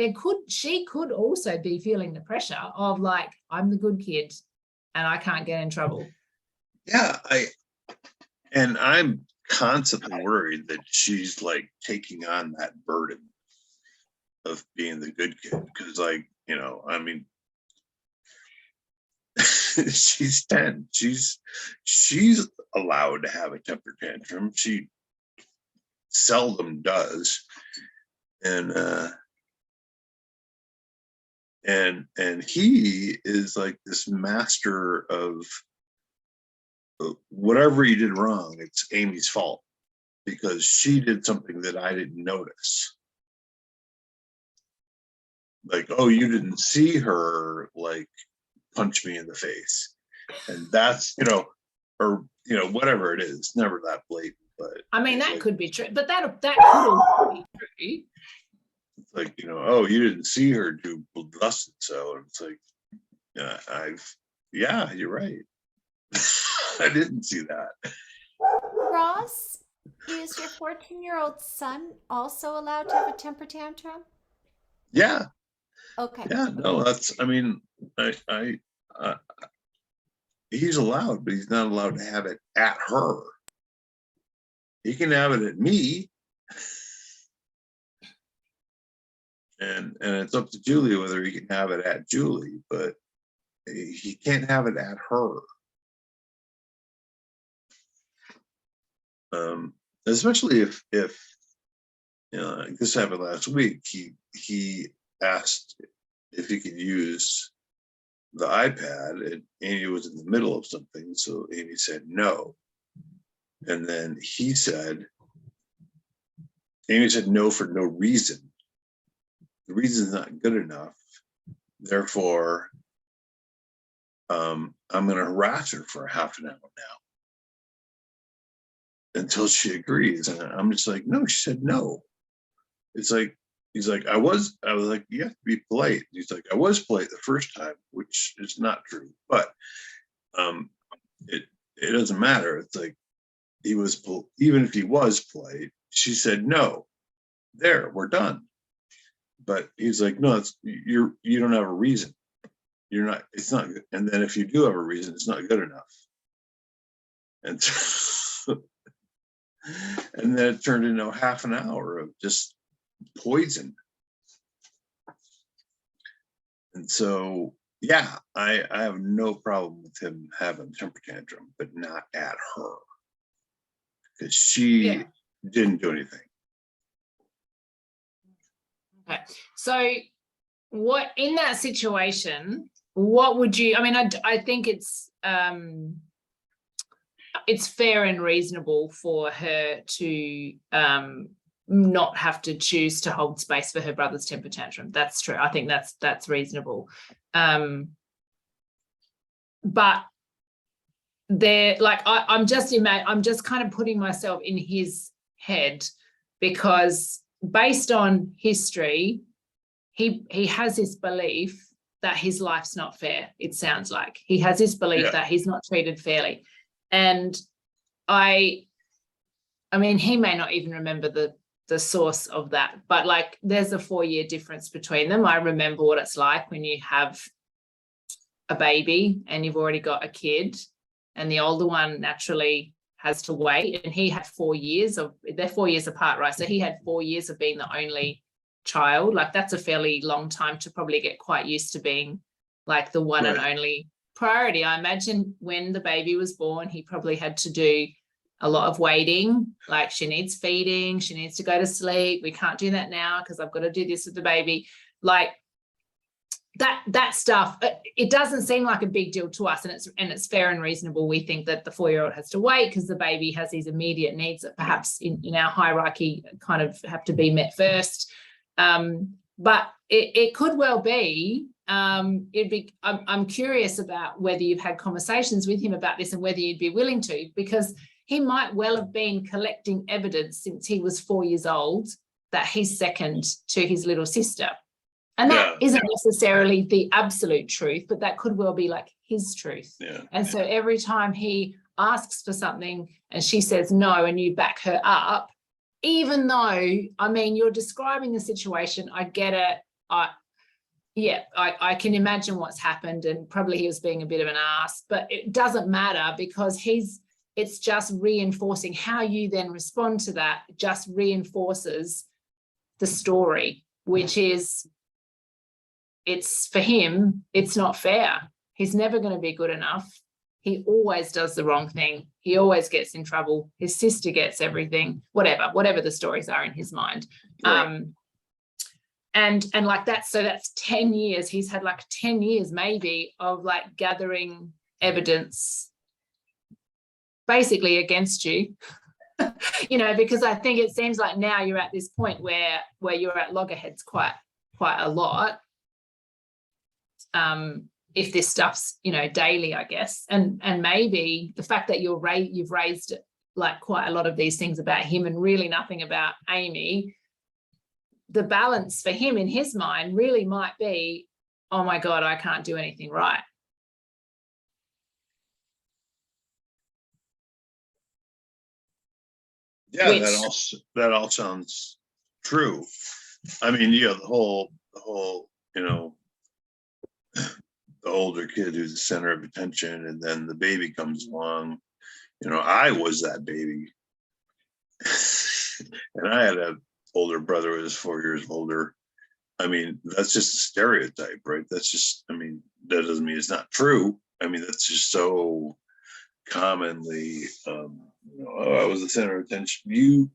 she could also be feeling the pressure of like, I'm the good kid and I can't get in trouble. Yeah, I'm constantly worried that she's like taking on that burden of being the good kid because, like, you know, I mean, she's 10. She's allowed to have a temper tantrum. She seldom does, and he is like this master of whatever he did wrong, it's Amy's fault because she did something that I didn't notice. Like, oh, you didn't see her like punch me in the face, and that's, you know, or, you know, whatever it is, never that blatant. But I mean, that could be true, but that could also be true. It's like, you know, oh, you didn't see her do thus and so. And it's like, yeah, you're right. I didn't see that. Ross, is your 14-year-old son also allowed to have a temper tantrum? Yeah. Okay. Yeah, no, that's, I mean, he's allowed, but he's not allowed to have it at her. He can have it at me. And it's up to Julie whether he can have it at Julie, but he can't have it at her. Especially if you know, like this happened last week. He asked if he could use the iPad, and Amy was in the middle of something, so Amy said no. And then Amy said no for no reason. The reason's not good enough. Therefore, I'm going to harass her for half an hour now until she agrees. And I'm just like, no, she said no. It's like, he's like, I was like, you have to be polite. He's like, I was polite the first time, which is not true, but it doesn't matter. It's like, even if he was polite, she said no. There, we're done. But he's like, no, you don't have a reason. You're not, it's not good. And then if you do have a reason, it's not good enough. And and then it turned into half an hour of just poison. And so, yeah, I have no problem with him having a temper tantrum, but not at her. Because she didn't do anything. Okay. So what, in that situation, what would you, I mean, I think it's fair and reasonable for her to not have to choose to hold space for her brother's temper tantrum. That's true. I think that's reasonable. But they're like, I'm just kind of putting myself in his head, because based on history, he has this belief that his life's not fair. It sounds like he has this belief that he's not treated fairly. And I mean, he may not even remember the the source of that. But like, there's a 4-year difference between them. I remember what it's like when you have a baby and you've already got a kid, and the older one naturally has to wait. And he had 4 years of, they're 4 years apart, right? So he had 4 years of being the only child. Like, that's a fairly long time to probably get quite used to being like the one and Right. only priority. I imagine when the baby was born, he probably had to do a lot of waiting. Like, she needs feeding, she needs to go to sleep. We can't do that now because I've got to do this with the baby. Like, that stuff, it doesn't seem like a big deal to us, and it's fair and reasonable. We think that the 4-year-old has to wait because the baby has these immediate needs that perhaps in our hierarchy kind of have to be met first. But it could well be, I'm curious about whether you've had conversations with him about this and whether you'd be willing to, because he might well have been collecting evidence since he was 4 years old that he's second to his little sister. And that isn't necessarily the absolute truth, but that could well be like his truth. Yeah. And so every time he asks for something and she says no, and you back her up, even though, I mean, you're describing the situation, I get it. I can imagine what's happened, and probably he was being a bit of an ass, but it doesn't matter because it's just reinforcing how you then respond to that, just reinforces the story, which is, it's for him, it's not fair. He's never going to be good enough. He always does the wrong thing. He always gets in trouble. His sister gets everything, whatever the stories are in his mind. Right. And like that's 10 years. He's had like 10 years maybe of like gathering evidence basically against you. Because I think it seems like now you're at this point where you're at loggerheads quite a lot. If this stuff's daily, I guess, and maybe the fact that you've raised like quite a lot of these things about him and really nothing about Amy, the balance for him in his mind really might be, oh my God, I can't do anything right. Yeah, that all sounds true. I mean, the whole, the older kid who's the center of attention, and then the baby comes along. I was that baby. And I had an older brother who was 4 years older. I mean, that's just a stereotype, right? That's just, I mean, that doesn't mean it's not true. I mean, that's just so commonly, I was the center of attention.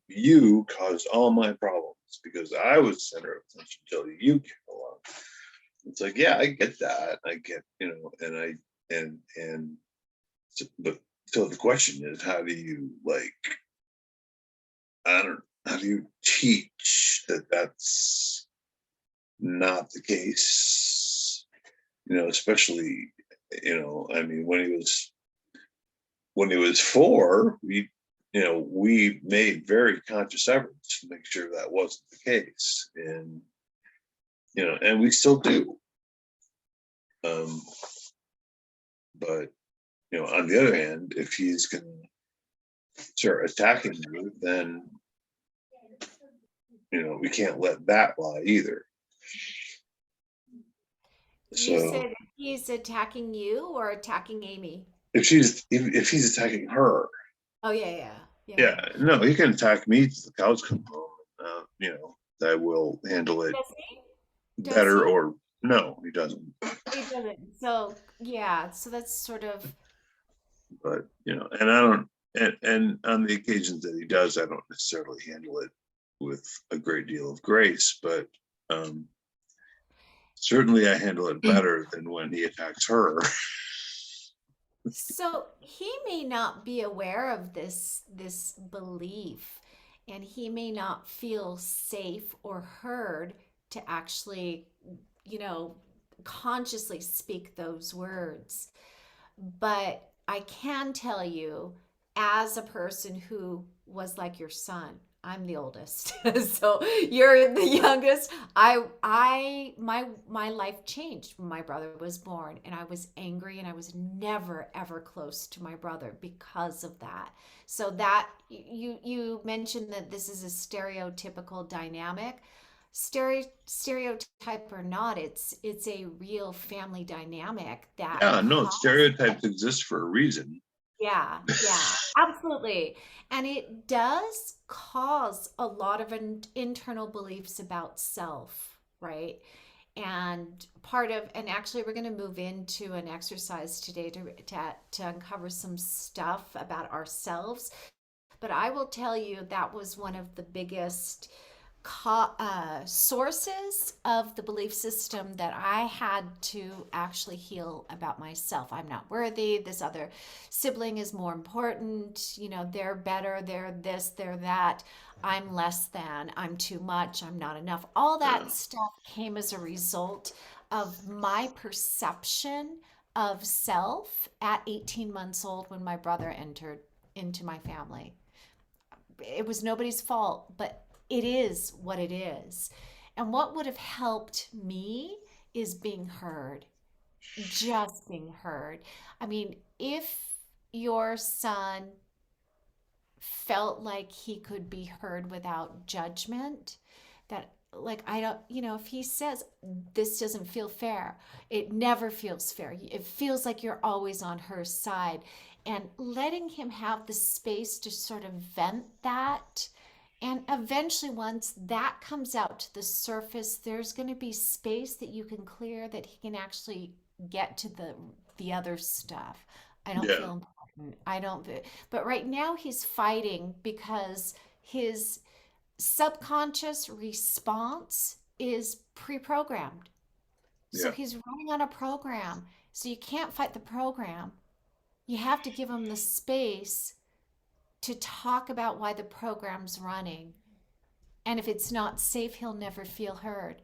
You caused all my problems because I was the center of attention until you came along. It's like, yeah, I get that. I get, but so the question is, how do you how do you teach that that's not the case? Especially, I mean, when he was 4, we made very conscious efforts to make sure that wasn't the case. And, and we still do. But, on the other hand, if he's going to start attacking you, then, we can't let that lie either. You said he's attacking you or attacking Amy? If he's attacking her. Oh, yeah. No, he can attack me till the cows come home. I will handle it better. Or no, he doesn't. He doesn't. So yeah, so that's sort of. But and I don't, and on the occasions that he does, I don't necessarily handle it with a great deal of grace. But certainly, I handle it better than when he attacks her. So he may not be aware of this belief, and he may not feel safe or heard to actually, consciously speak those words. But I can tell you, as a person who was like your son, I'm the oldest. So you're the youngest. My life changed when my brother was born, and I was angry, and I was never ever close to my brother because of that. So that you mentioned that this is a stereotypical dynamic. Stereotype or not, it's a real family dynamic that Yeah, no, causes. stereotypes exist for a reason. Yeah, yeah, absolutely. And it does cause a lot of internal beliefs about self, right? And and actually, we're going to move into an exercise today to uncover some stuff about ourselves. But I will tell you that was one of the biggest sources of the belief system that I had to actually heal about myself. I'm not worthy. This other sibling is more important. They're better. They're this, they're that. I'm less than. I'm too much. I'm not enough. All Yeah. that stuff came as a result of my perception of self at 18 months old when my brother entered into my family. It was nobody's fault, but it is what it is. And what would have helped me is being heard, just being heard. I mean, if your son felt like he could be heard without judgment, that, like, I don't, if he says this doesn't feel fair, it never feels fair. It feels like you're always on her side. And letting him have the space to sort of vent that. And eventually, once that comes out to the surface, there's going to be space that you can clear that he can actually get to the other stuff. I don't Yeah. feel important. I don't. But right now, he's fighting because his subconscious response is pre-programmed. So Yeah. he's running on a program. So you can't fight the program. You have to give him the space to talk about why the program's running. And if it's not safe, he'll never feel heard.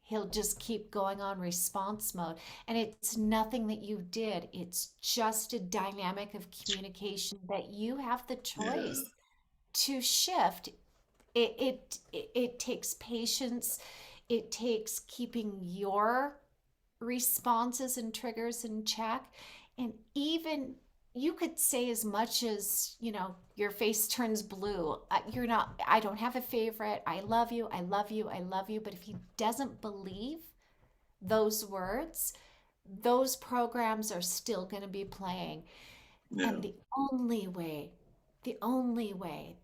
He'll just keep going on response mode. And it's nothing that you did. It's just a dynamic of communication that you have the choice to shift. It takes patience. It takes keeping your responses and triggers in check. And even you could say as much as, your face turns blue. I don't have a favorite. I love you. I love you. I love you. But if he doesn't believe those words, those programs are still going to be playing. Yeah. And the only way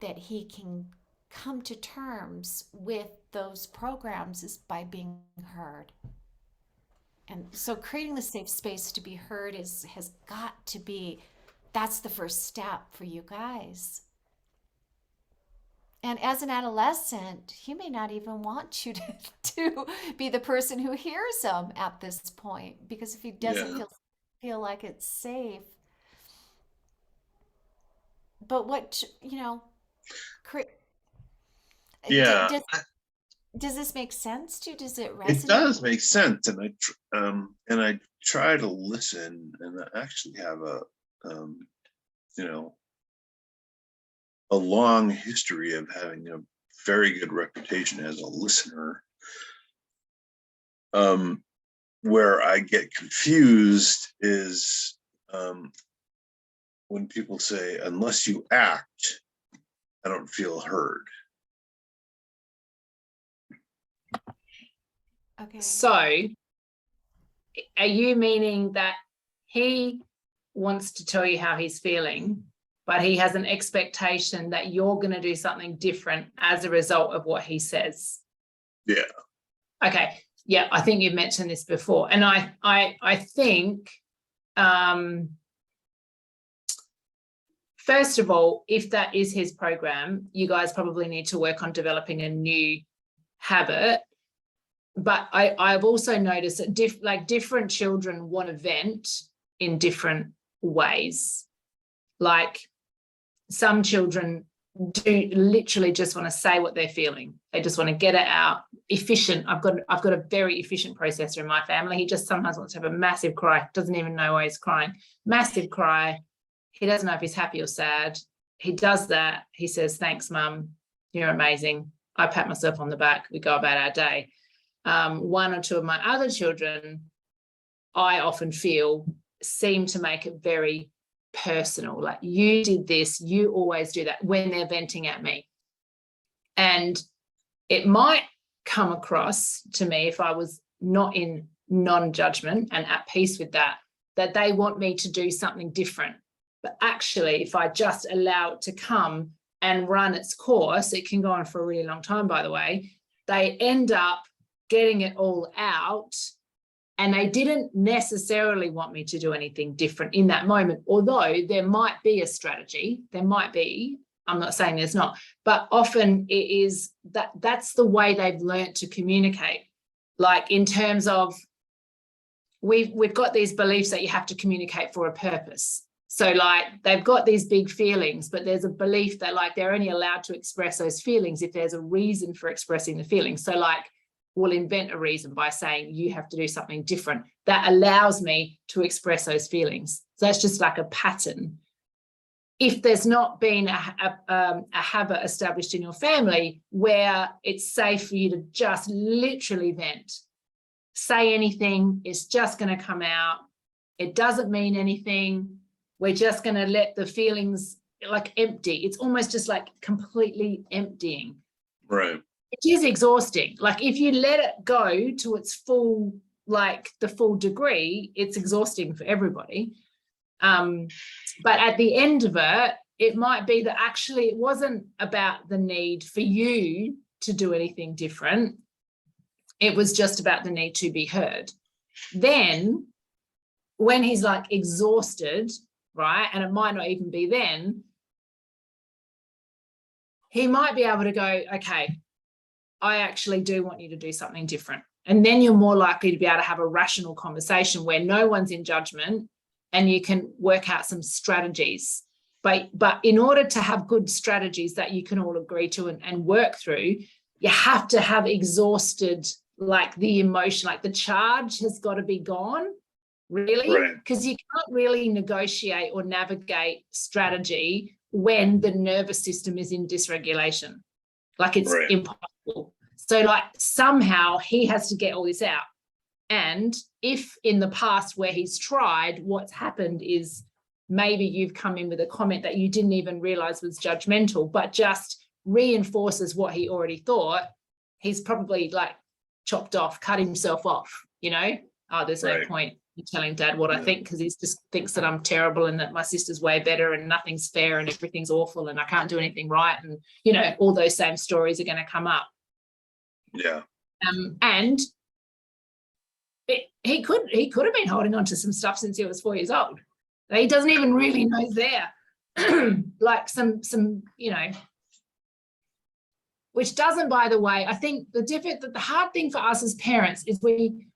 that he can come to terms with those programs is by being heard. And so creating the safe space to be heard has got to be, that's the first step for you guys. And as an adolescent, he may not even want you to be the person who hears him at this point, because if he doesn't feel like it's safe. But what, Yeah. does this make sense to you? Does it resonate? It does make sense, and I try to listen, and I actually have a long history of having a very good reputation as a listener. Where I get confused is when people say, "Unless you act, I don't feel heard." Okay. So are you meaning that he wants to tell you how he's feeling, but he has an expectation that you're going to do something different as a result of what he says? Yeah. Okay. Yeah, I think you've mentioned this before. And I think, first of all, if that is his program, you guys probably need to work on developing a new habit. But I've also noticed that different children want to vent in different ways. Like some children do literally just want to say what they're feeling. They just want to get it out. Efficient. I've got a very efficient processor in my family. He just sometimes wants to have a massive cry. Doesn't even know why he's crying. Massive cry. He doesn't know if he's happy or sad. He does that. He says, "Thanks, Mum." You're amazing. I pat myself on the back. We go about our day. One or two of my other children, I often feel, seem to make it very personal. Like, you did this, you always do that, when they're venting at me. And it might come across to me, if I was not in non-judgment and at peace with that, that they want me to do something different. But actually, if I just allow it to come and run its course, it can go on for a really long time, by the way, they end up getting it all out, and they didn't necessarily want me to do anything different in that moment, although there might be a strategy. There might be. I'm not saying there's not, but often it is that's the way they've learned to communicate. Like, in terms of, we've got these beliefs that you have to communicate for a purpose. So, like, they've got these big feelings, but there's a belief that, like, they're only allowed to express those feelings if there's a reason for expressing the feelings. So, like, we'll invent a reason by saying you have to do something different that allows me to express those feelings. So that's just like a pattern. If there's not been a habit established in your family where it's safe for you to just literally vent, say anything, it's just going to come out, it doesn't mean anything, we're just going to let the feelings, like, empty. It's almost just like completely emptying. Right. It is exhausting. Like, if you let it go to its full, like the full degree, it's exhausting for everybody. But at the end of it, it might be that actually it wasn't about the need for you to do anything different. It was just about the need to be heard. Then when he's like exhausted, right, and it might not even be then, he might be able to go, okay, I actually do want you to do something different. And then you're more likely to be able to have a rational conversation where no one's in judgment, and you can work out some strategies. But in order to have good strategies that you can all agree to and work through, you have to have exhausted, like, the emotion, like the charge has got to be gone, really, because you can't really negotiate or navigate strategy when the nervous system is in dysregulation. Like, it's impossible. So, like, somehow he has to get all this out. And if in the past where he's tried, what's happened is maybe you've come in with a comment that you didn't even realize was judgmental, but just reinforces what he already thought, he's probably, like, chopped off, cut himself off, you know? Oh, there's no point in telling Dad what I think, because he just thinks that I'm terrible and that my sister's way better and nothing's fair and everything's awful and I can't do anything right. And, you know, all those same stories are going to come up. Yeah. And he could have been holding on to some stuff since he was 4 years old. He doesn't even really know it's there. Like some, you know, which doesn't, by the way, I think the hard thing for us as parents is we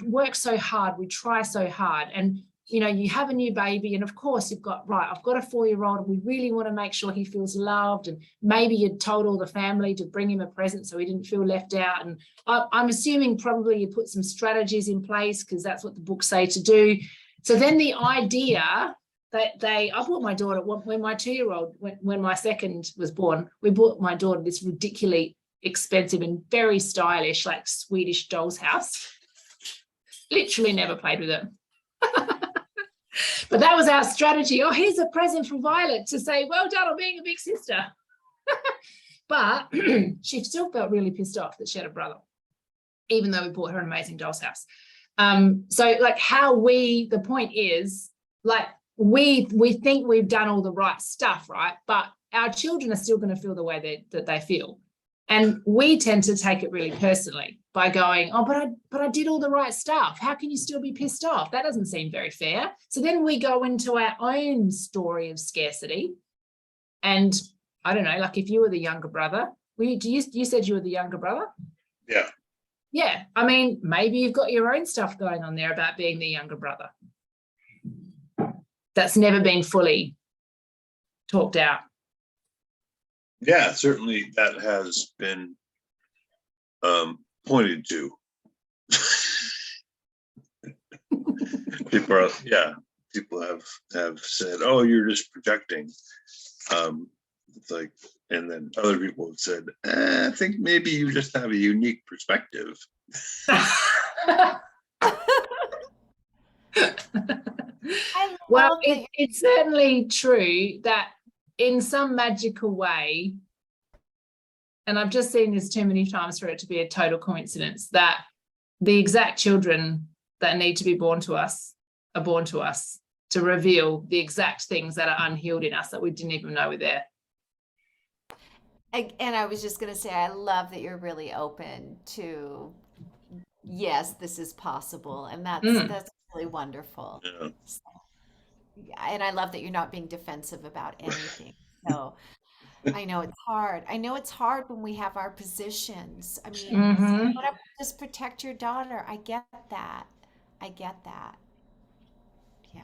work so hard, we try so hard, and, you know, you have a new baby, and of course I've got a 4-year-old, and we really want to make sure he feels loved, and maybe you'd told all the family to bring him a present so he didn't feel left out, and I'm assuming probably you put some strategies in place because that's what the books say to do. So then the idea that I bought my daughter, when my 2-year-old, when my second was born, we bought my daughter this ridiculously expensive and very stylish, like, Swedish doll's house. Literally never played with it. But that was our strategy. Oh, here's a present from Violet to say, well done on being a big sister. But she still felt really pissed off that she had a brother, even though we bought her an amazing doll's house. So, like, the point is, like, we think we've done all the right stuff, right? But our children are still going to feel the way that they feel. And we tend to take it really personally by going, oh, but I did all the right stuff. How can you still be pissed off? That doesn't seem very fair. So then we go into our own story of scarcity. And I don't know, like, if you were the younger brother, you said you were the younger brother? Yeah. Yeah. I mean, maybe you've got your own stuff going on there about being the younger brother. That's never been fully talked out. Yeah, certainly that has been pointed to. People have said, oh, you're just projecting. It's like, And then other people have said, I think maybe you just have a unique perspective. I Well, love that. it's certainly true that in some magical way, and I've just seen this too many times for it to be a total coincidence, that the exact children that need to be born to us are born to us to reveal the exact things that are unhealed in us that we didn't even know were there. And I was just going to say, I love that you're really open to, yes, this is possible. And that's really wonderful. Yeah. So, yeah, and I love that you're not being defensive about anything. So I know it's hard. I know it's hard when we have our positions. I mean, Mhm. you want to just protect your daughter. I get that. I get that. Yeah.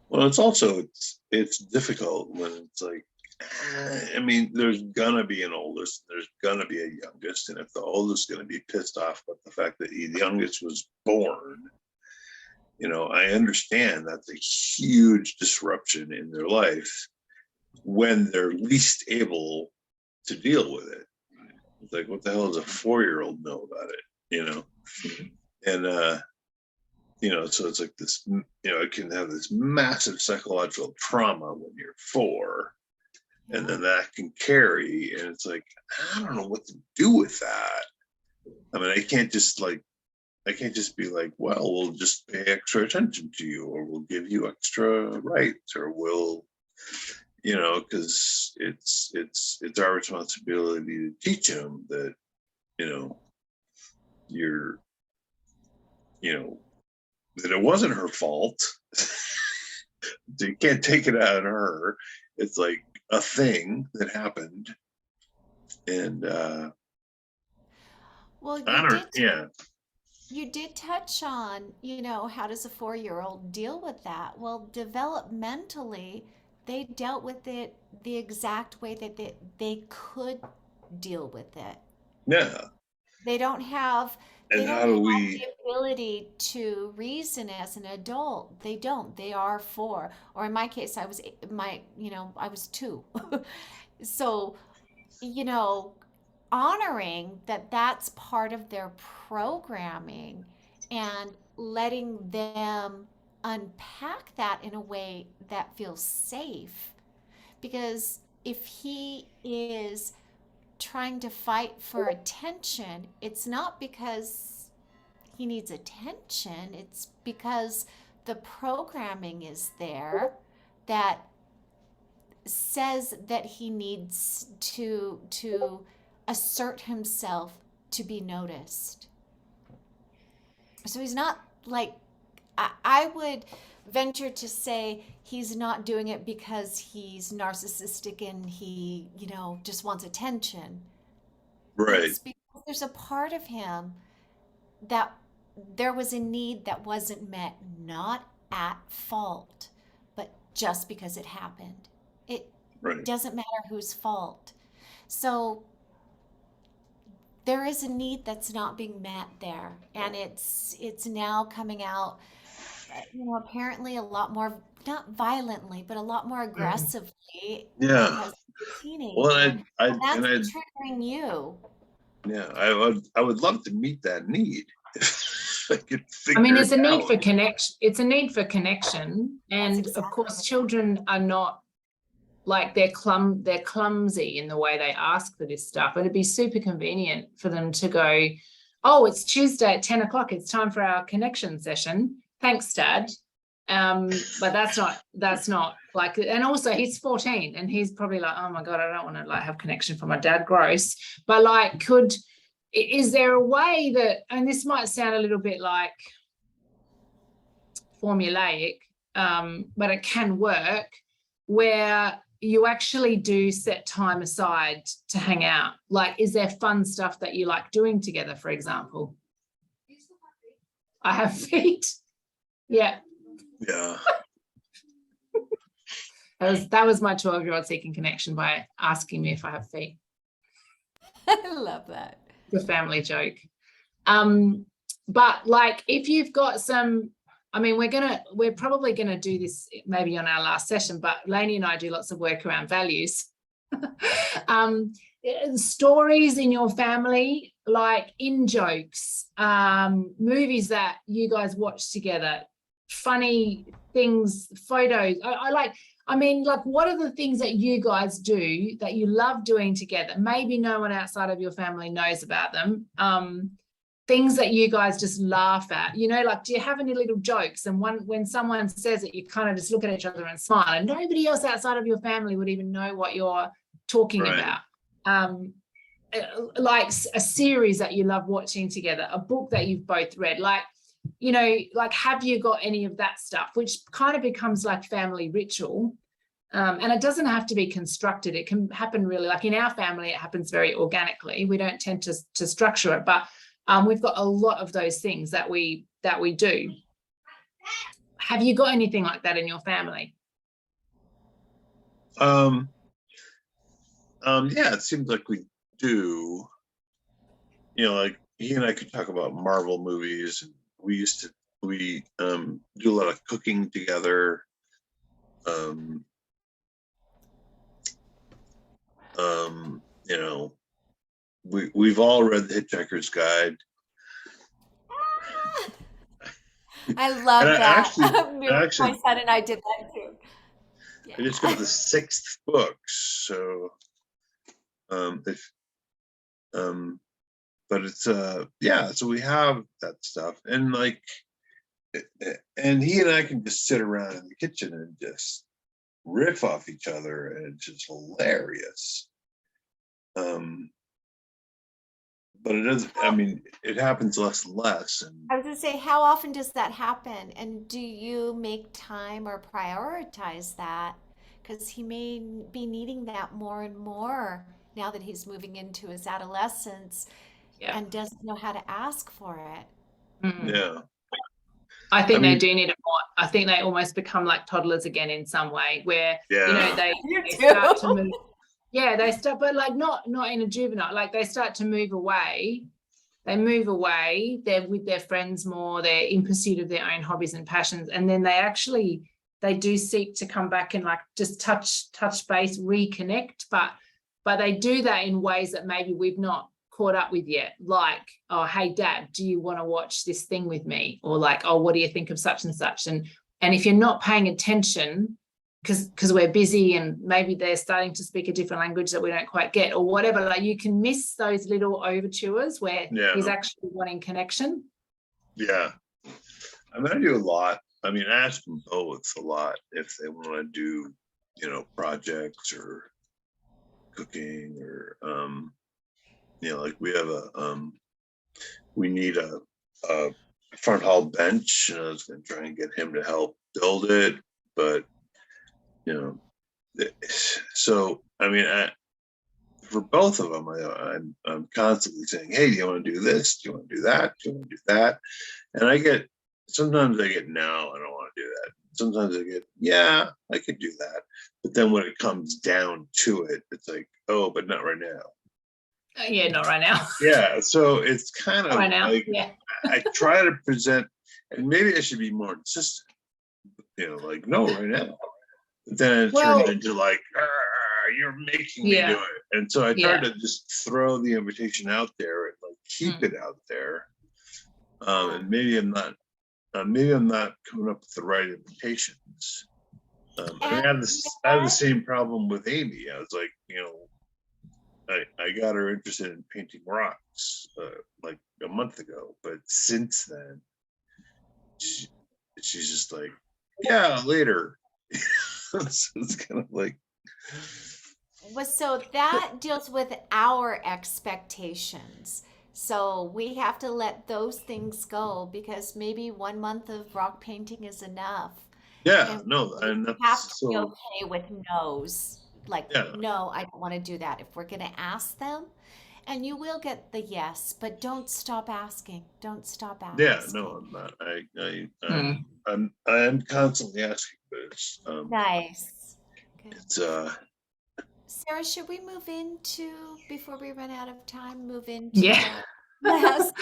Well, it's also, it's difficult when it's like, I mean, there's gonna be an oldest, there's gonna be a youngest, and if the oldest is gonna be pissed off about the fact that the youngest was born, you know, I understand that's a huge disruption in their life when they're least able to deal with it. It's like, what the hell does a 4-year-old know about it, you know? And you know, so it's like this, you know, it can have this massive psychological trauma when you're 4, and then that can carry, and it's like, I don't know what to do with that. I mean, I can't just be like, well, we'll just pay extra attention to you, or we'll give you extra rights, or we'll, you know, because it's our responsibility to teach them that, you know, you're, you know, that it wasn't her fault. You can't take it out on her. It's like a thing that happened, and Well, I don't, yeah, you did touch on, how does a 4-year-old deal with that? Well, developmentally, they dealt with it the exact way that they could deal with it. yeah. They don't have they And don't how do have we, the ability to reason as an adult. They don't. They are 4. Or in my case, I was 2. So, you know, honoring that that's part of their programming and letting them unpack that in a way that feels safe. Because if he is trying to fight for attention, it's not because he needs attention, it's because the programming is there that says that he needs to assert himself to be noticed. So he's not like I would venture to say he's not doing it because he's narcissistic and he, just wants attention. right, It's because there's a part of him that there was a need that wasn't met, not at fault, but just because it happened. It right, doesn't matter whose fault. So there is a need that's not being met there, and it's now coming out, apparently a lot more, not violently, but a lot more aggressively yeah. because he's a teenager. Well, And and that's I, triggering you. yeah, I would love to meet that need. If I could I mean, figure it's a it need out. for connection. It's a need for connection. And of exactly course, right. children are not like they're clumsy in the way they ask for this stuff. It'd be super convenient for them to go, oh, it's Tuesday at 10 o'clock. It's time for our connection session. Thanks, Dad. But that's not like, and also he's 14 and he's probably like, oh my God, I don't want to like have connection from my dad. Gross. But like, is there a way that, and this might sound a little bit like formulaic, but it can work, where you actually do set time aside to hang out? Like, is there fun stuff that you like doing together, for example? I have feet. Yeah. Yeah, That was my 12-year-old seeking connection by asking me if I have feet. I love that. The family joke. But like, if you've got some, I mean, we're probably gonna do this maybe on our last session, but Lainey and I do lots of work around values. Stories in your family, like in jokes, movies that you guys watch together, funny things, photos. I mean, like, what are the things that you guys do that you love doing together? Maybe no one outside of your family knows about them. Things that you guys just laugh at, like, do you have any little jokes? And when someone says it, you kind of just look at each other and smile, and nobody else outside of your family would even know what you're talking Right. about. Like a series that you love watching together, a book that you've both read, like have you got any of that stuff, which kind of becomes like family ritual. And it doesn't have to be constructed. It can happen really, like in our family, it happens very organically. We don't tend to structure it, but we've got a lot of those things that we do. Have you got anything like that in your family? Yeah, it seems like we do. Like he and I could talk about Marvel movies, and we do a lot of cooking together. We've all read The Hitchhiker's Guide. I love And I that. actually- My son and I did that too. I just got the 6th book, so but it's yeah, so we have that stuff, and and he and I can just sit around in the kitchen and just riff off each other, and it's just hilarious. But it doesn't, I mean, it happens less and less. And I was going to say, how often does that happen? And do you make time or prioritize that? Because he may be needing that more and more now that he's moving into his adolescence Yeah. and doesn't know how to ask for it. yeah, I think I mean- they do need it more. I think they almost become like toddlers again in some way, where yeah, they You start to do? move. Yeah, they start, but like not in a juvenile. Like they start to move away. They move away. They're with their friends more. They're in pursuit of their own hobbies and passions, and then they do seek to come back and like just touch base, reconnect. But they do that in ways that maybe we've not caught up with yet. Like, oh, hey, Dad, do you want to watch this thing with me? Or like, oh, what do you think of such and such? And if you're not paying attention, because we're busy and maybe they're starting to speak a different language that we don't quite get or whatever, like you can miss those little overtures where he's actually wanting connection. yeah. I mean, I do a lot. I mean, I ask them both a lot if they want to do, projects or cooking or, like we have we need a front hall bench, and I was going to try and get him to help build it, but so I mean, for both of them, I'm constantly saying, hey, do you want to do this? Do you want to do that? Do you want to do that? And sometimes I get, no, I don't want to do that. Sometimes I get, yeah, I could do that. But then when it comes down to it, it's like, oh, but not right now. Yeah, not right now. Yeah, so it's kind of Right now. like, Yeah. I try to present, and maybe I should be more insistent, like, no, right now. But then it turns into like, you're making me do it. And so I try to just throw the invitation out there and like keep it out there. And maybe I'm not coming up with the right invitations. I have the same problem with Amy. I was like, I got her interested in painting rocks like a month ago, but since then she's just like, yeah, later. So it's kind of like, So that deals with our expectations. So we have to let those things go because maybe 1 month of rock painting is enough. yeah, And no, and we that's have to be so, okay with no's. Like, Yeah. no, I don't want to do that. If we're going to ask them, and you will get the yes, but don't stop asking. Don't stop asking. yeah, no, I'm not. I'm constantly asking, but Nice. Good. it's Sarah, should we move into, before we run out of time, move into Yeah. the last?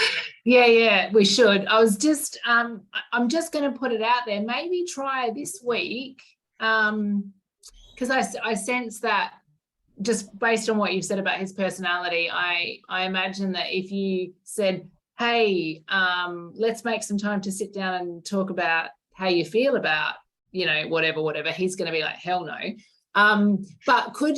Yeah, we should. I was just, I'm just going to put it out there. Maybe try this week, because I sense that just based on what you've said about his personality, I imagine that if you said, hey, let's make some time to sit down and talk about how you feel about, you know, whatever, he's going to be like, hell no. But could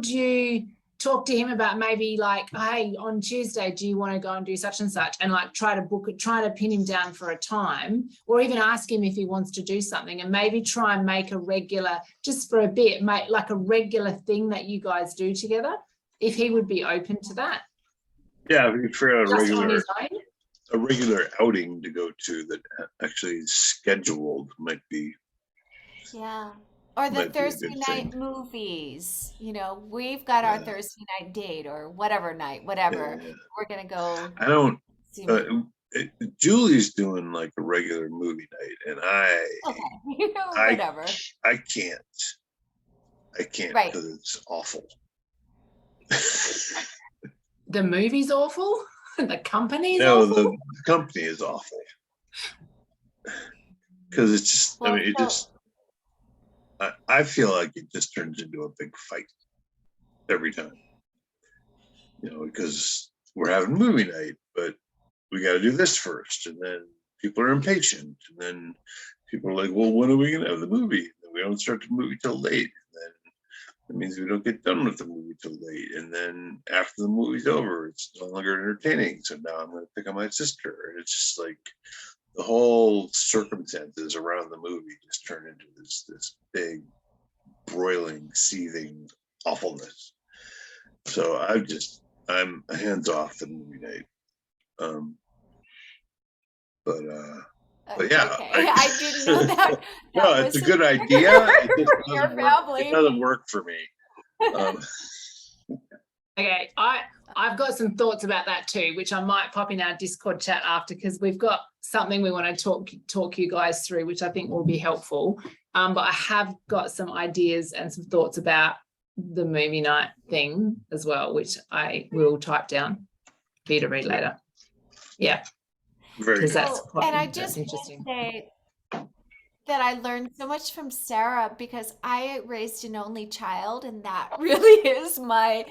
you talk to him about maybe like, hey, on Tuesday, do you want to go and do such and such, and like try to pin him down for a time, or even ask him if he wants to do something, and maybe try and make a regular, just for a bit, make like a regular thing that you guys do together, if he would be open to that. Yeah, we could figure out Just on his own. a regular outing to go to that actually is scheduled might be. Yeah. Or the Might be a Thursday good night thing. movies. You know, we've got our Yeah. Thursday night date or whatever night, whatever. Yeah. We're gonna go I don't. see. Julie's doing like a regular movie night, and Okay, I whatever. I can't Right. because it's awful. The movie's awful. The company's No, awful. the company is awful because it's just. I Well, mean, it so just. I feel like it just turns into a big fight every time. You know, because we're having movie night, but we got to do this first, and then people are impatient, and then people are like, "Well, when are we going to have the movie?" And we don't start the movie till late, and then that means we don't get done with the movie till late, and then after the movie's over, it's no longer entertaining. So now I'm going to pick on my sister, and it's just like the whole circumstances around the movie just turn into this big, broiling, seething awfulness. So I'm hands off the movie night. But yeah, okay. I didn't know that. no, That it's a was good idea. It just your doesn't work. family. It doesn't work for me. Okay, I've got some thoughts about that too, which I might pop in our Discord chat after, because we've got something we want to talk you guys through, which I think will be helpful. But I have got some ideas and some thoughts about the movie night thing as well, which I will type down for you to read later. Yeah, Very because good. that's So, and I that's just want to interesting. say that I learned so much from Sarah because I raised an only child, and that really is my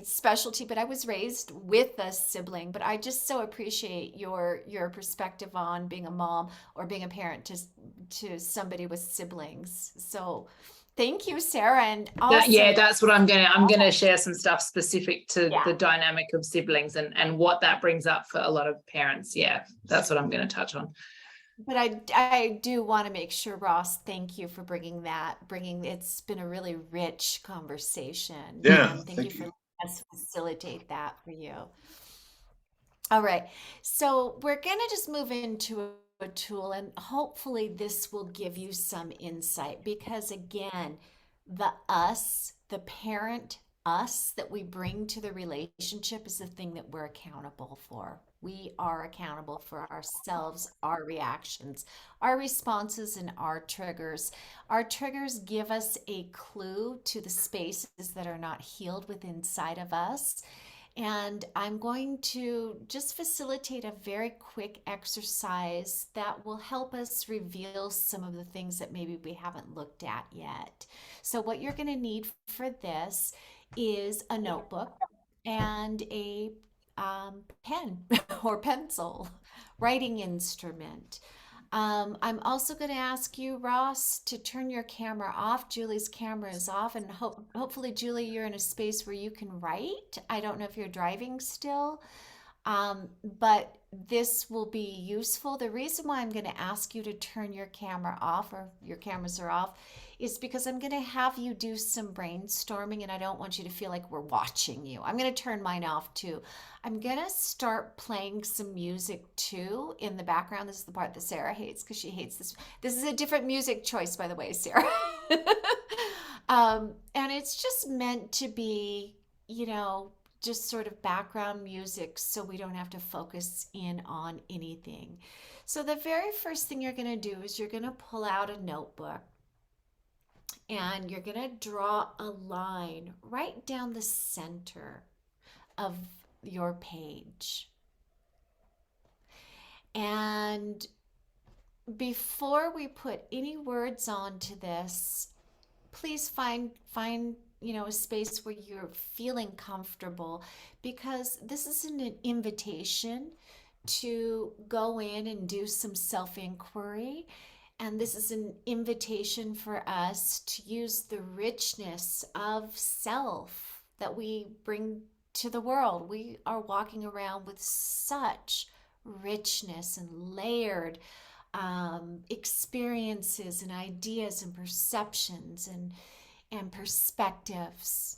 specialty. But I was raised with a sibling. But I just so appreciate your perspective on being a mom or being a parent to somebody with siblings. So thank you, Sarah, and also That's what I'm gonna share some stuff specific to yeah. the dynamic of siblings and what that brings up for a lot of parents. Yeah, that's what I'm going to touch on. But I do want to make sure, Ross, thank you for bringing it's been a really rich conversation. Yeah, And thank thank you for you. letting us facilitate that for you. All right. So we're going to just move into a tool, and hopefully this will give you some insight because, again, the parent us that we bring to the relationship is the thing that we're accountable for. We are accountable for ourselves, our reactions, our responses, and our triggers. Our triggers give us a clue to the spaces that are not healed within inside of us. And I'm going to just facilitate a very quick exercise that will help us reveal some of the things that maybe we haven't looked at yet. So, what you're going to need for this is a notebook and a pen or pencil, writing instrument. I'm also going to ask you, Ross, to turn your camera off. Julie's camera is off, and hopefully, Julie, you're in a space where you can write. I don't know if you're driving still, but this will be useful. The reason why I'm going to ask you to turn your camera off, or your cameras are off, is because I'm going to have you do some brainstorming, and I don't want you to feel like we're watching you. I'm going to turn mine off too. I'm going to start playing some music too in the background. This is the part that Sarah hates because she hates this. This is a different music choice, by the way, Sarah. And it's just meant to be, just sort of background music so we don't have to focus in on anything. So the very first thing you're going to do is you're going to pull out a notebook and you're going to draw a line right down the center of your page. And before we put any words onto this, please find a space where you're feeling comfortable, because this is an invitation to go in and do some self-inquiry. And this is an invitation for us to use the richness of self that we bring to the world. We are walking around with such richness and layered experiences and ideas and perceptions and perspectives.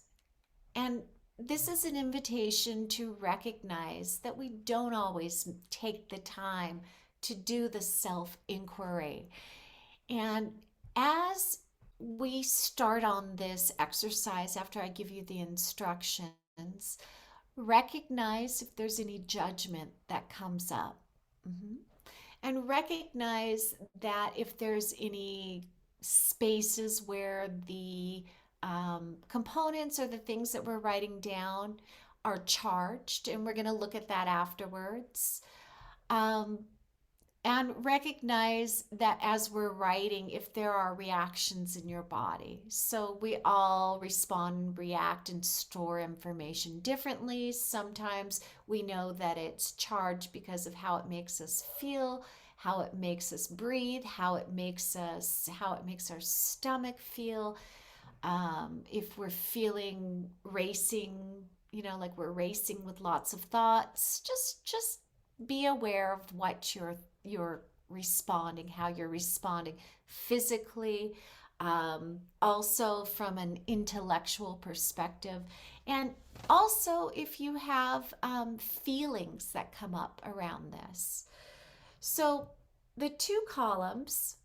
And this is an invitation to recognize that we don't always take the time to do the self inquiry. And as we start on this exercise, after I give you the instructions, recognize if there's any judgment that comes up. Mhm. And recognize that if there's any spaces where the components or the things that we're writing down are charged, and we're going to look at that afterwards. Um, and recognize that as we're writing, if there are reactions in your body. So we all respond, react, and store information differently. Sometimes we know that it's charged because of how it makes us feel, how it makes us breathe, how it makes our stomach feel. If we're feeling racing, like we're racing with lots of thoughts, just be aware of what you're responding, how you're responding physically, also from an intellectual perspective, and also if you have feelings that come up around this. So the two columns,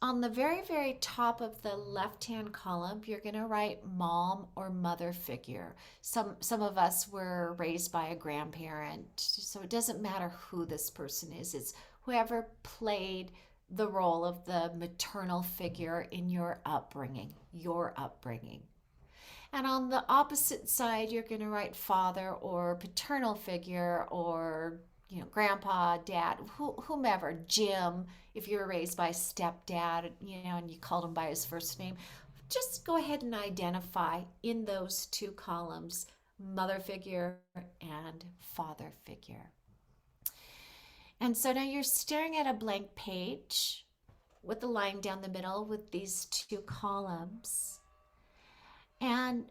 on the very, very top of the left-hand column, you're going to write mom or mother figure. Some of us were raised by a grandparent, so it doesn't matter who this person is. It's whoever played the role of the maternal figure in your upbringing, And on the opposite side, you're going to write father or paternal figure, or grandpa, dad, whomever, Jim, if you were raised by a stepdad, and you called him by his first name. Just go ahead and identify in those two columns, mother figure and father figure. And so now you're staring at a blank page with a line down the middle with these two columns. And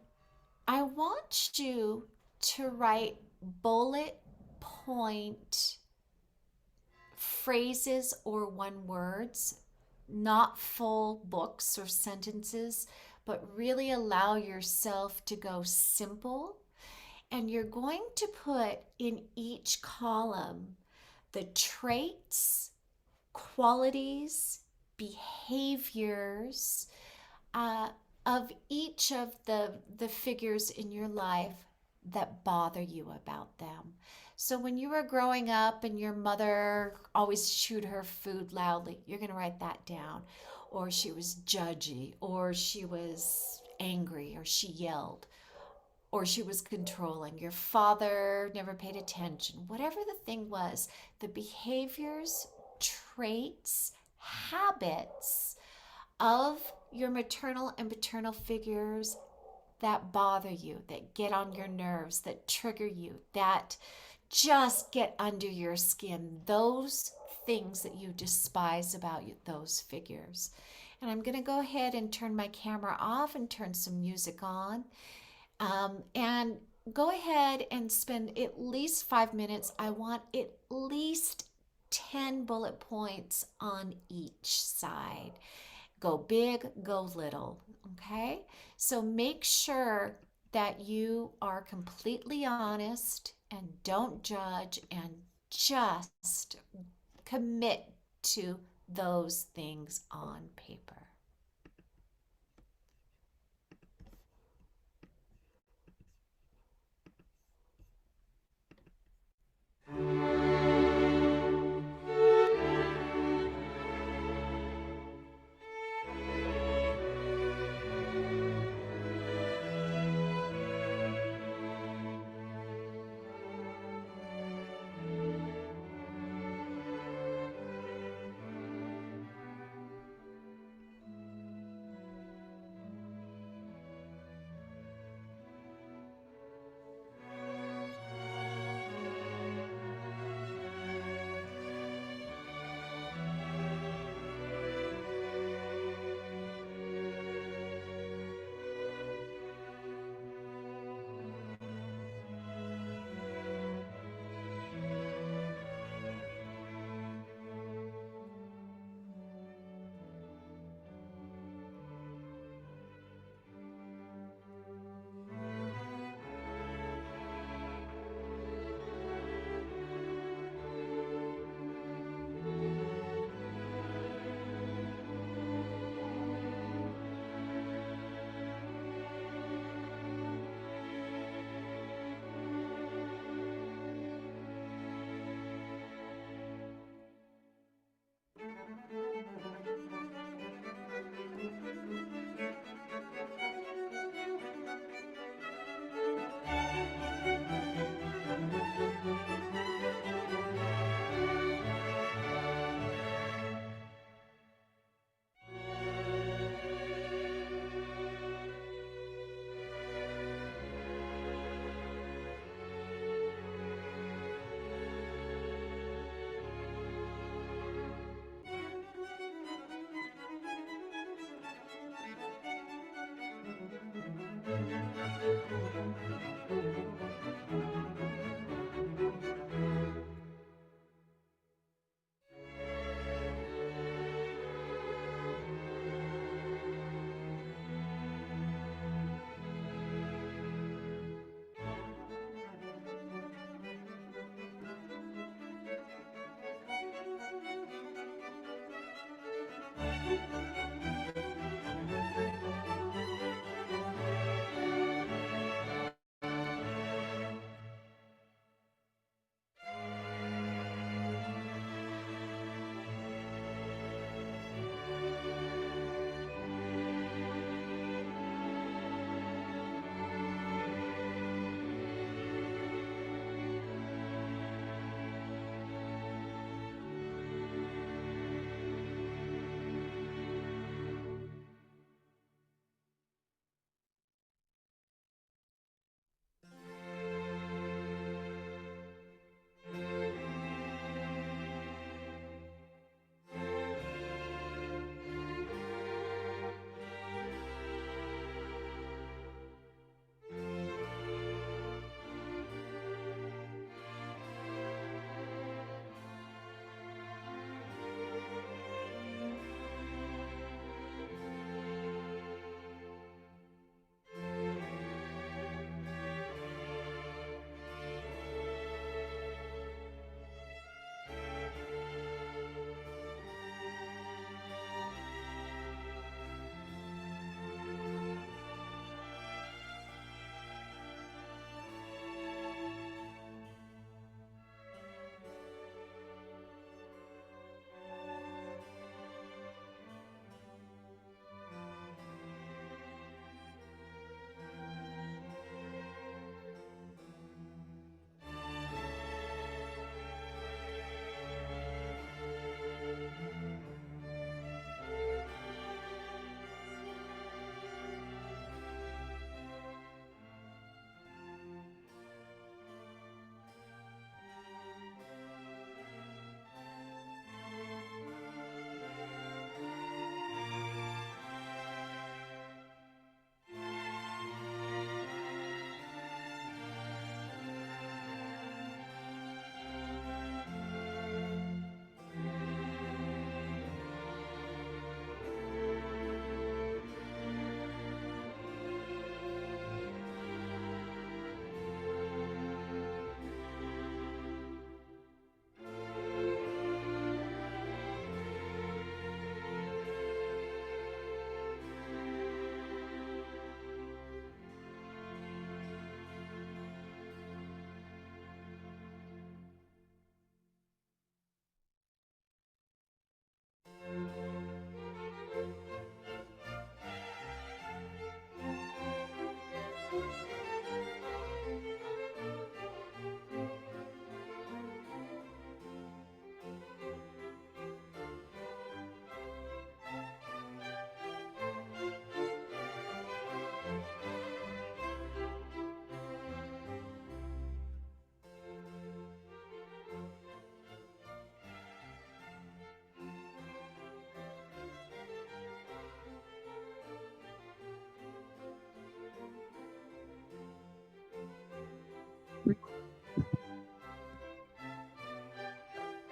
I want you to write bullet point phrases or one words, not full books or sentences, but really allow yourself to go simple. And you're going to put in each column the traits, qualities, behaviors of each of the figures in your life that bother you about them. So when you were growing up and your mother always chewed her food loudly, you're going to write that down. Or she was judgy, or she was angry, or she yelled, or she was controlling. Your father never paid attention. Whatever the thing was, the behaviors, traits, habits of your maternal and paternal figures that bother you, that get on your nerves, that trigger you, that just get under your skin, those things that you despise about those figures. And I'm going to go ahead and turn my camera off and turn some music on. And go ahead and spend at least 5 minutes. I want at least 10 bullet points on each side. Go big, go little, okay? So make sure that you are completely honest and don't judge, and just commit to those things on paper.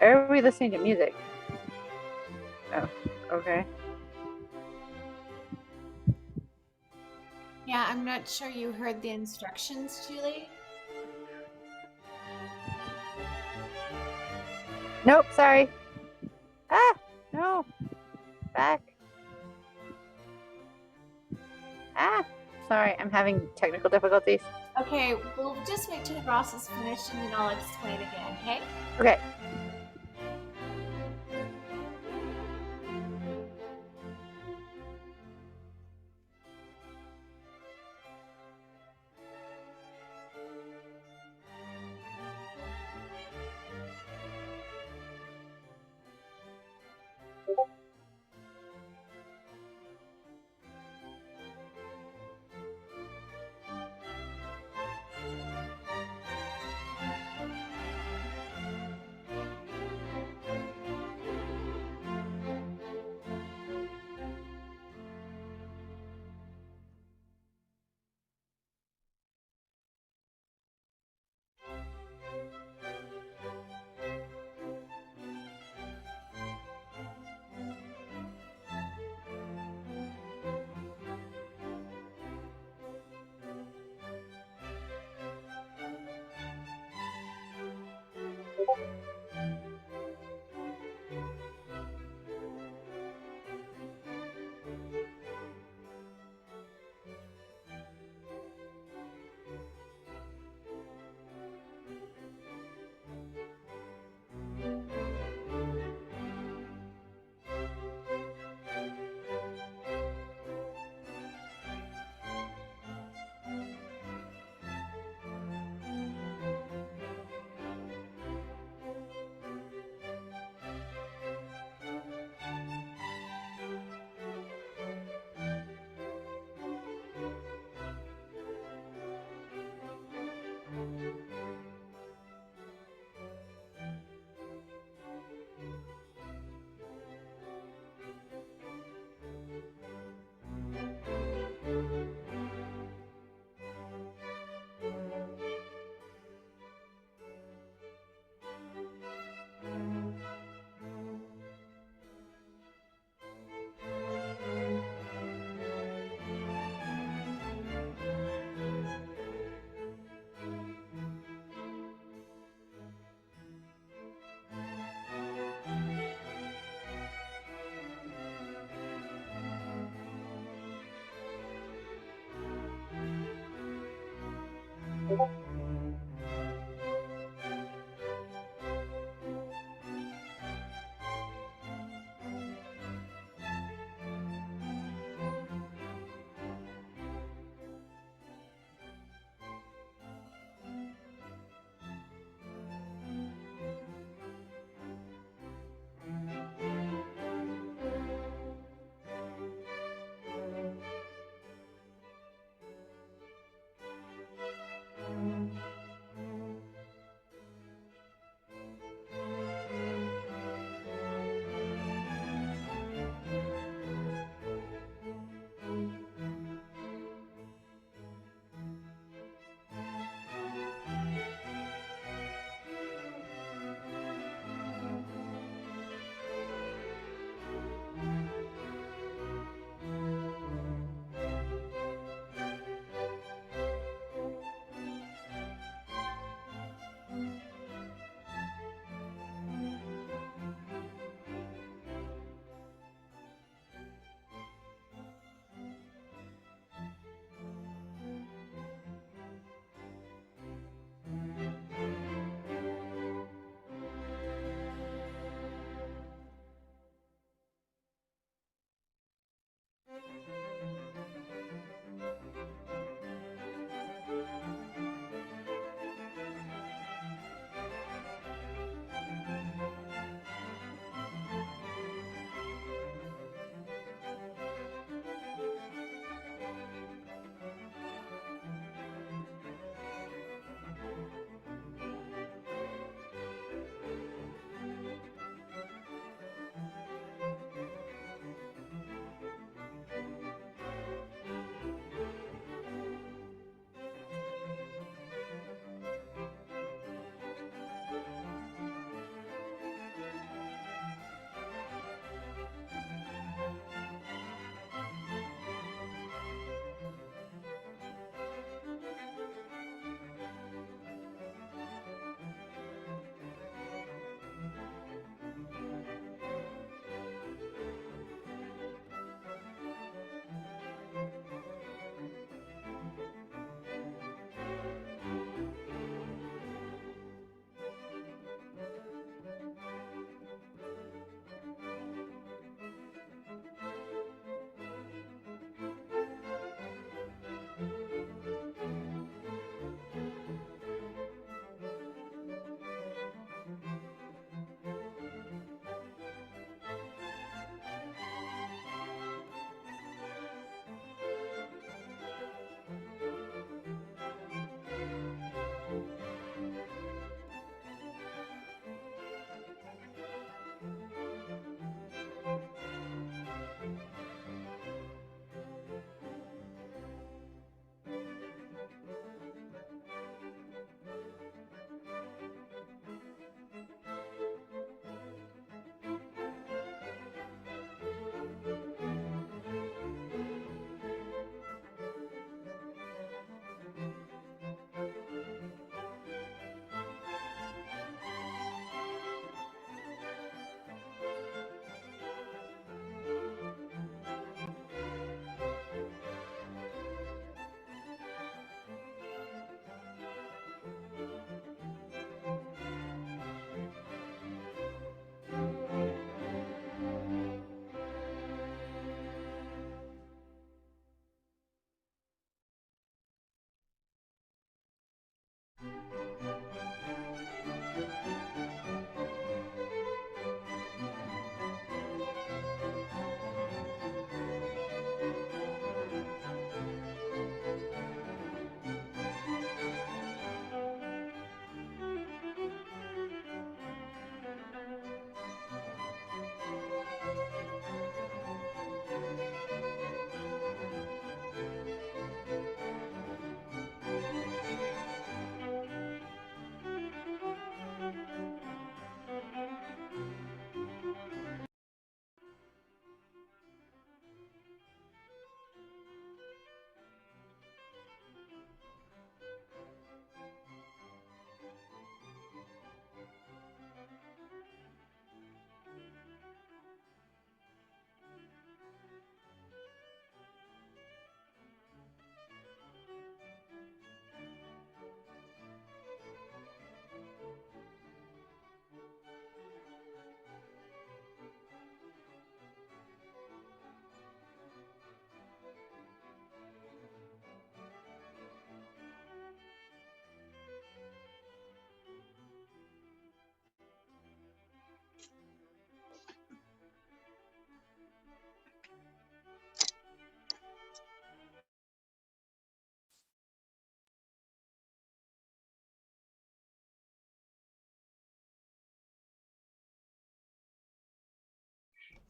Or are we listening to music? Oh, okay. Yeah, I'm not sure you heard the instructions, Julie. Nope, sorry. Ah, no. Back. Ah, sorry, I'm having technical difficulties. Okay, we'll just wait till Ross is finished and then I'll explain again, okay? Okay.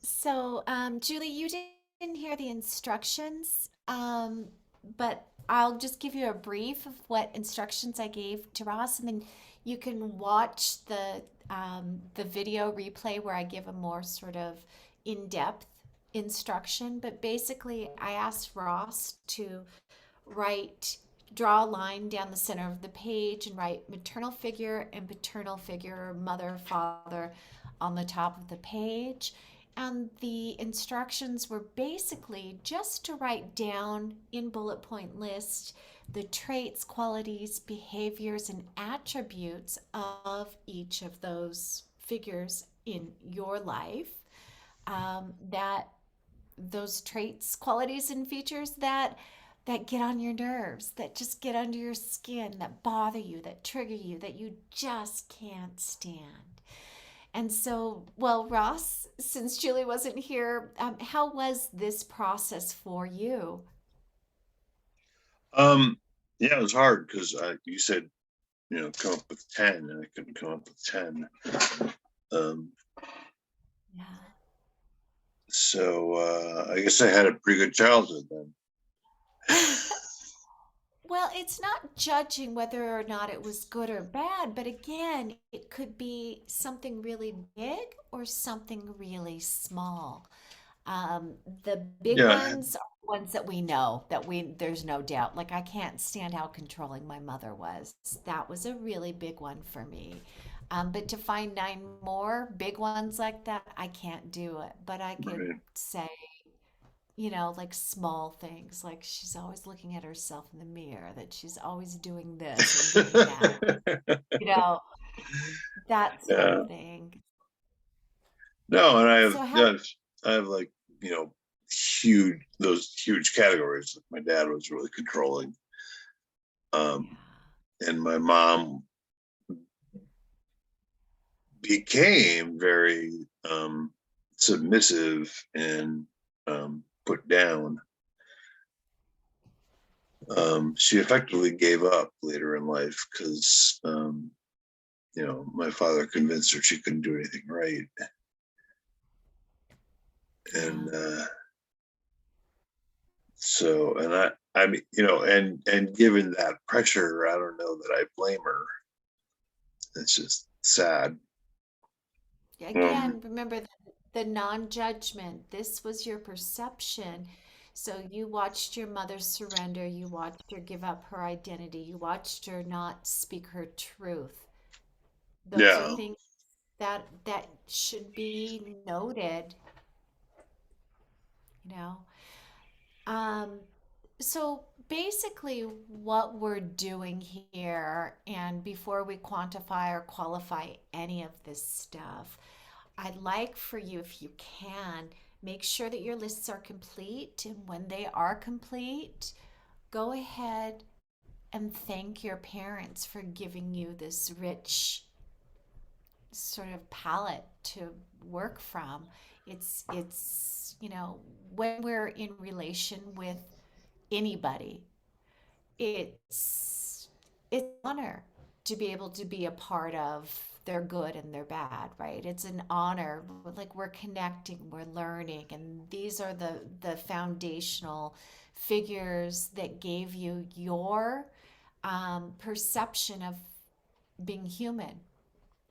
So, Julie, you didn't hear the instructions, but I'll just give you a brief of what instructions I gave to Ross, and then you can watch the video replay where I give a more sort of in-depth instruction. But basically, I asked Ross to write, draw a line down the center of the page and write maternal figure and paternal figure, mother, father, on the top of the page. And the instructions were basically just to write down in bullet point list the traits, qualities, behaviors, and attributes of each of those figures in your life. That those traits, qualities, and features that get on your nerves, that just get under your skin, that bother you, that trigger you, that you just can't stand. And so, well, Ross, since Julie wasn't here, how was this process for you? Um, yeah, it was hard because you said, come up with 10, and I couldn't come up with 10. Um, Yeah. so I guess I had a pretty good childhood then. Well, it's not judging whether or not it was good or bad, but again, it could be something really big or something really small. The big Yeah, ones are ones that we know that there's no doubt. Like I can't stand how controlling my mother was. That was a really big one for me. But to find nine more big ones like that, I can't do it. But I could right. say, like small things, like she's always looking at herself in the mirror, that she's always doing this or doing that, you know, that sort of Yeah. thing. No, and So how, I have like, you know, those huge categories. Like my dad was really controlling. yeah. Um, and my mom became very submissive and put down. She effectively gave up later in life because my father convinced her she couldn't do anything right. Yeah. And so, and I mean, and given that pressure, I don't know that I blame her. It's just sad. Um, Again, remember the non-judgment. This was your perception. So you watched your mother surrender, you watched her give up her identity, you watched her not speak her truth. Those are yeah, things that should be noted, you know. Um, so basically, what we're doing here, and before we quantify or qualify any of this stuff, I'd like for you, if you can, make sure that your lists are complete. And when they are complete, go ahead and thank your parents for giving you this rich sort of palette to work from. When we're in relation with anybody, it's an honor to be able to be a part of their good and their bad, right? It's an honor. Like we're connecting, we're learning, and these are the foundational figures that gave you your perception of being human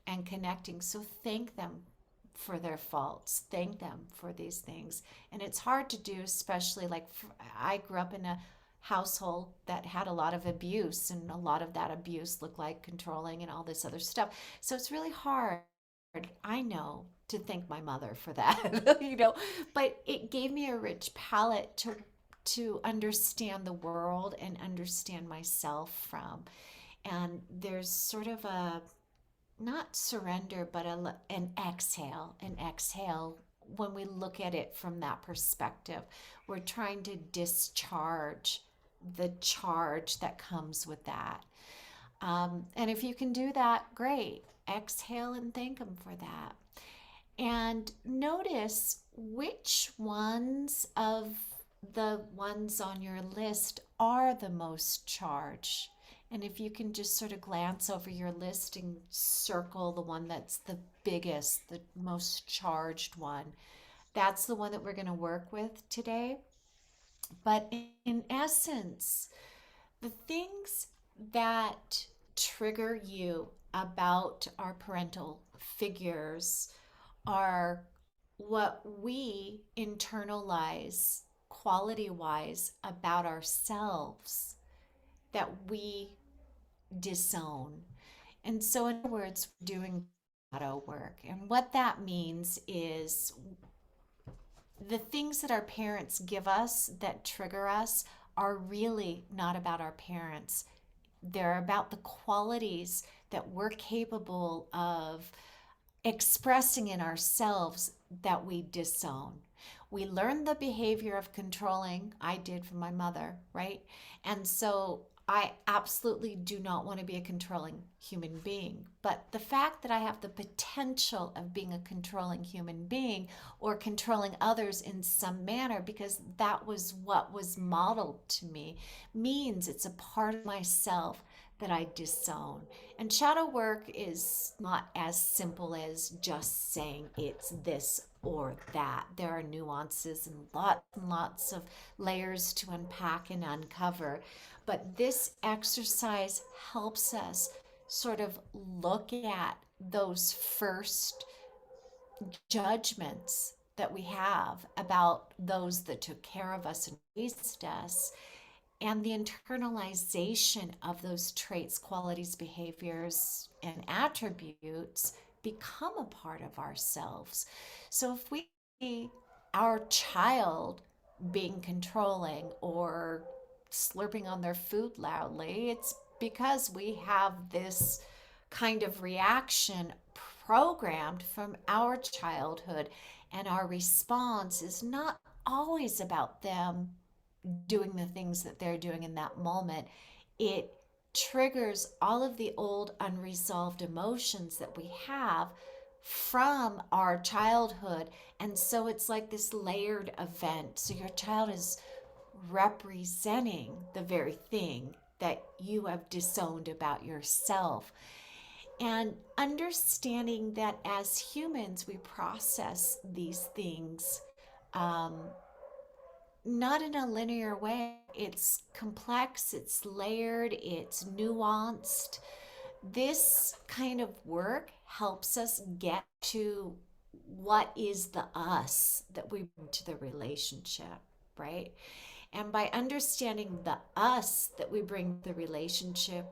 and connecting. So thank them for their faults. Thank them for these things. And it's hard to do, especially like I grew up in a household that had a lot of abuse, and a lot of that abuse looked like controlling and all this other stuff. So it's really hard. I know, to thank my mother for that, but it gave me a rich palette to understand the world and understand myself from. And there's sort of a not surrender, but an exhale. When we look at it from that perspective, we're trying to discharge the charge that comes with that. And if you can do that, great. Exhale and thank them for that. And notice which ones of the ones on your list are the most charged. And if you can just sort of glance over your list and circle the one that's the biggest, the most charged one, That's the one that we're going to work with today. But in essence, the things that trigger you about our parental figures are what we internalize quality wise about ourselves that we disown. And so, in other words, we're doing shadow work. And what that means is the things that our parents give us that trigger us are really not about our parents. They're about the qualities that we're capable of expressing in ourselves that we disown. We learn the behavior of controlling. I did from my mother, right? And so I absolutely do not want to be a controlling human being. But the fact that I have the potential of being a controlling human being or controlling others in some manner because that was what was modeled to me means it's a part of myself that I disown. And shadow work is not as simple as just saying it's this or that. There are nuances and lots of layers to unpack and uncover. But this exercise helps us sort of look at those first judgments that we have about those that took care of us and raised us, and the internalization of those traits, qualities, behaviors, and attributes become a part of ourselves. So if we see our child being controlling or slurping on their food loudly, it's because we have this kind of reaction programmed from our childhood, and our response is not always about them doing the things that they're doing in that moment. It triggers all of the old unresolved emotions that we have from our childhood. And so it's like this layered event. So your child is representing the very thing that you have disowned about yourself. And understanding that as humans, we process these things not in a linear way. It's complex, it's layered, it's nuanced. This kind of work helps us get to what is the us that we bring to the relationship, right? And by understanding the us that we bring to the relationship,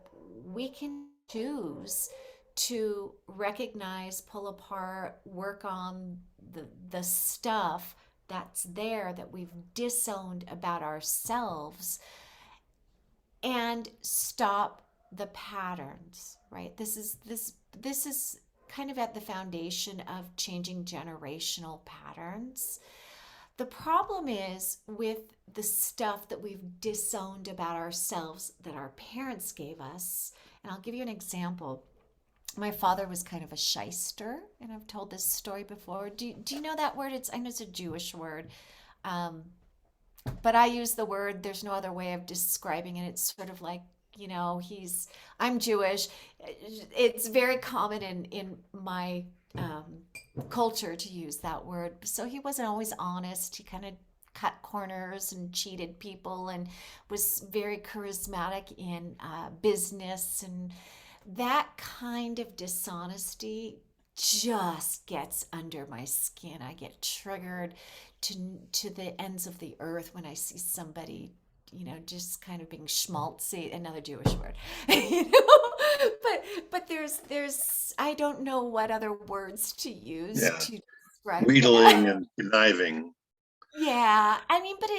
we can choose to recognize, pull apart, work on the stuff that's there that we've disowned about ourselves and stop the patterns, right? This is kind of at the foundation of changing generational patterns. The problem is with the stuff that we've disowned about ourselves that our parents gave us. And I'll give you an example. My father was kind of a shyster, and I've told this story before. Do you know that word? I know it's a Jewish word, but I use the word. There's no other way of describing it. It's sort of like, I'm Jewish. It's very common in my culture to use that word. So he wasn't always honest. He kind of cut corners and cheated people and was very charismatic in business, and that kind of dishonesty just gets under my skin. I get triggered to the ends of the earth when I see somebody, just kind of being schmaltzy, another Jewish word, but there's I don't know what other words to use Yeah. to describe Wheedling that. and conniving. Yeah, I mean, but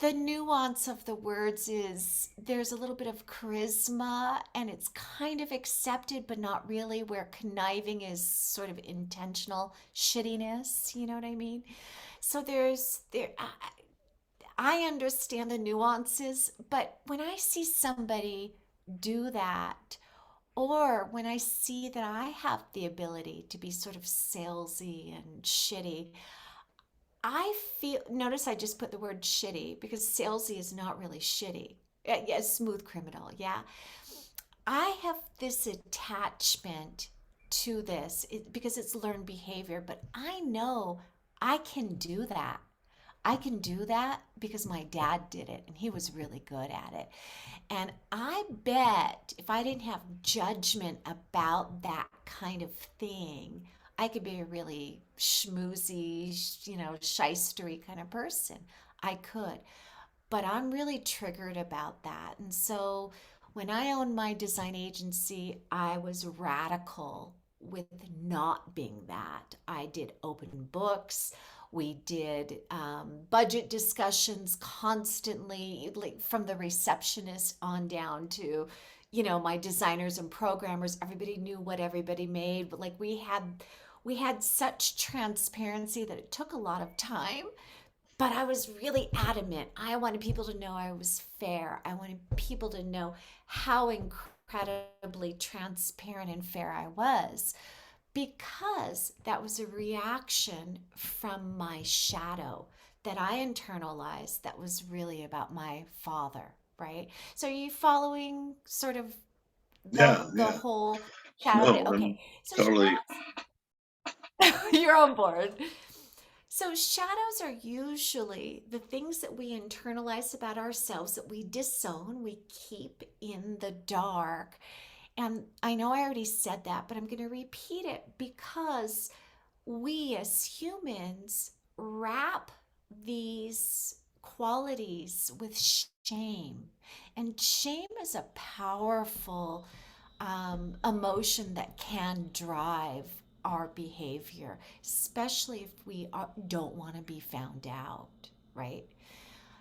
the nuance of the words is there's a little bit of charisma and it's kind of accepted, but not really, where conniving is sort of intentional shittiness. You know what I mean? So I understand the nuances, but when I see somebody do that, or when I see that I have the ability to be sort of salesy and shitty, notice I just put the word shitty because salesy is not really shitty. Yeah, smooth criminal, yeah. I have this attachment to this because it's learned behavior, but I know I can do that. I can do that because my dad did it and he was really good at it. And I bet if I didn't have judgment about that kind of thing, I could be a really schmoozy, shystery kind of person. I could. But I'm really triggered about that. And so when I owned my design agency, I was radical with not being that. I did open books. We did budget discussions constantly, like from the receptionist on down to, my designers and programmers. Everybody knew what everybody made, but like we had such transparency that it took a lot of time, but I was really adamant. I wanted people to know I was fair. I wanted people to know how incredibly transparent and fair I was because that was a reaction from my shadow that I internalized that was really about my father, right? So are you following sort of Yeah, the yeah. whole shadow No, thing? I'm Okay. So totally, you're on board. So, shadows are usually the things that we internalize about ourselves that we disown, we keep in the dark. And I know I already said that, but I'm going to repeat it because we as humans wrap these qualities with shame. And shame is a powerful emotion that can drive our behavior, especially if we don't want to be found out, right?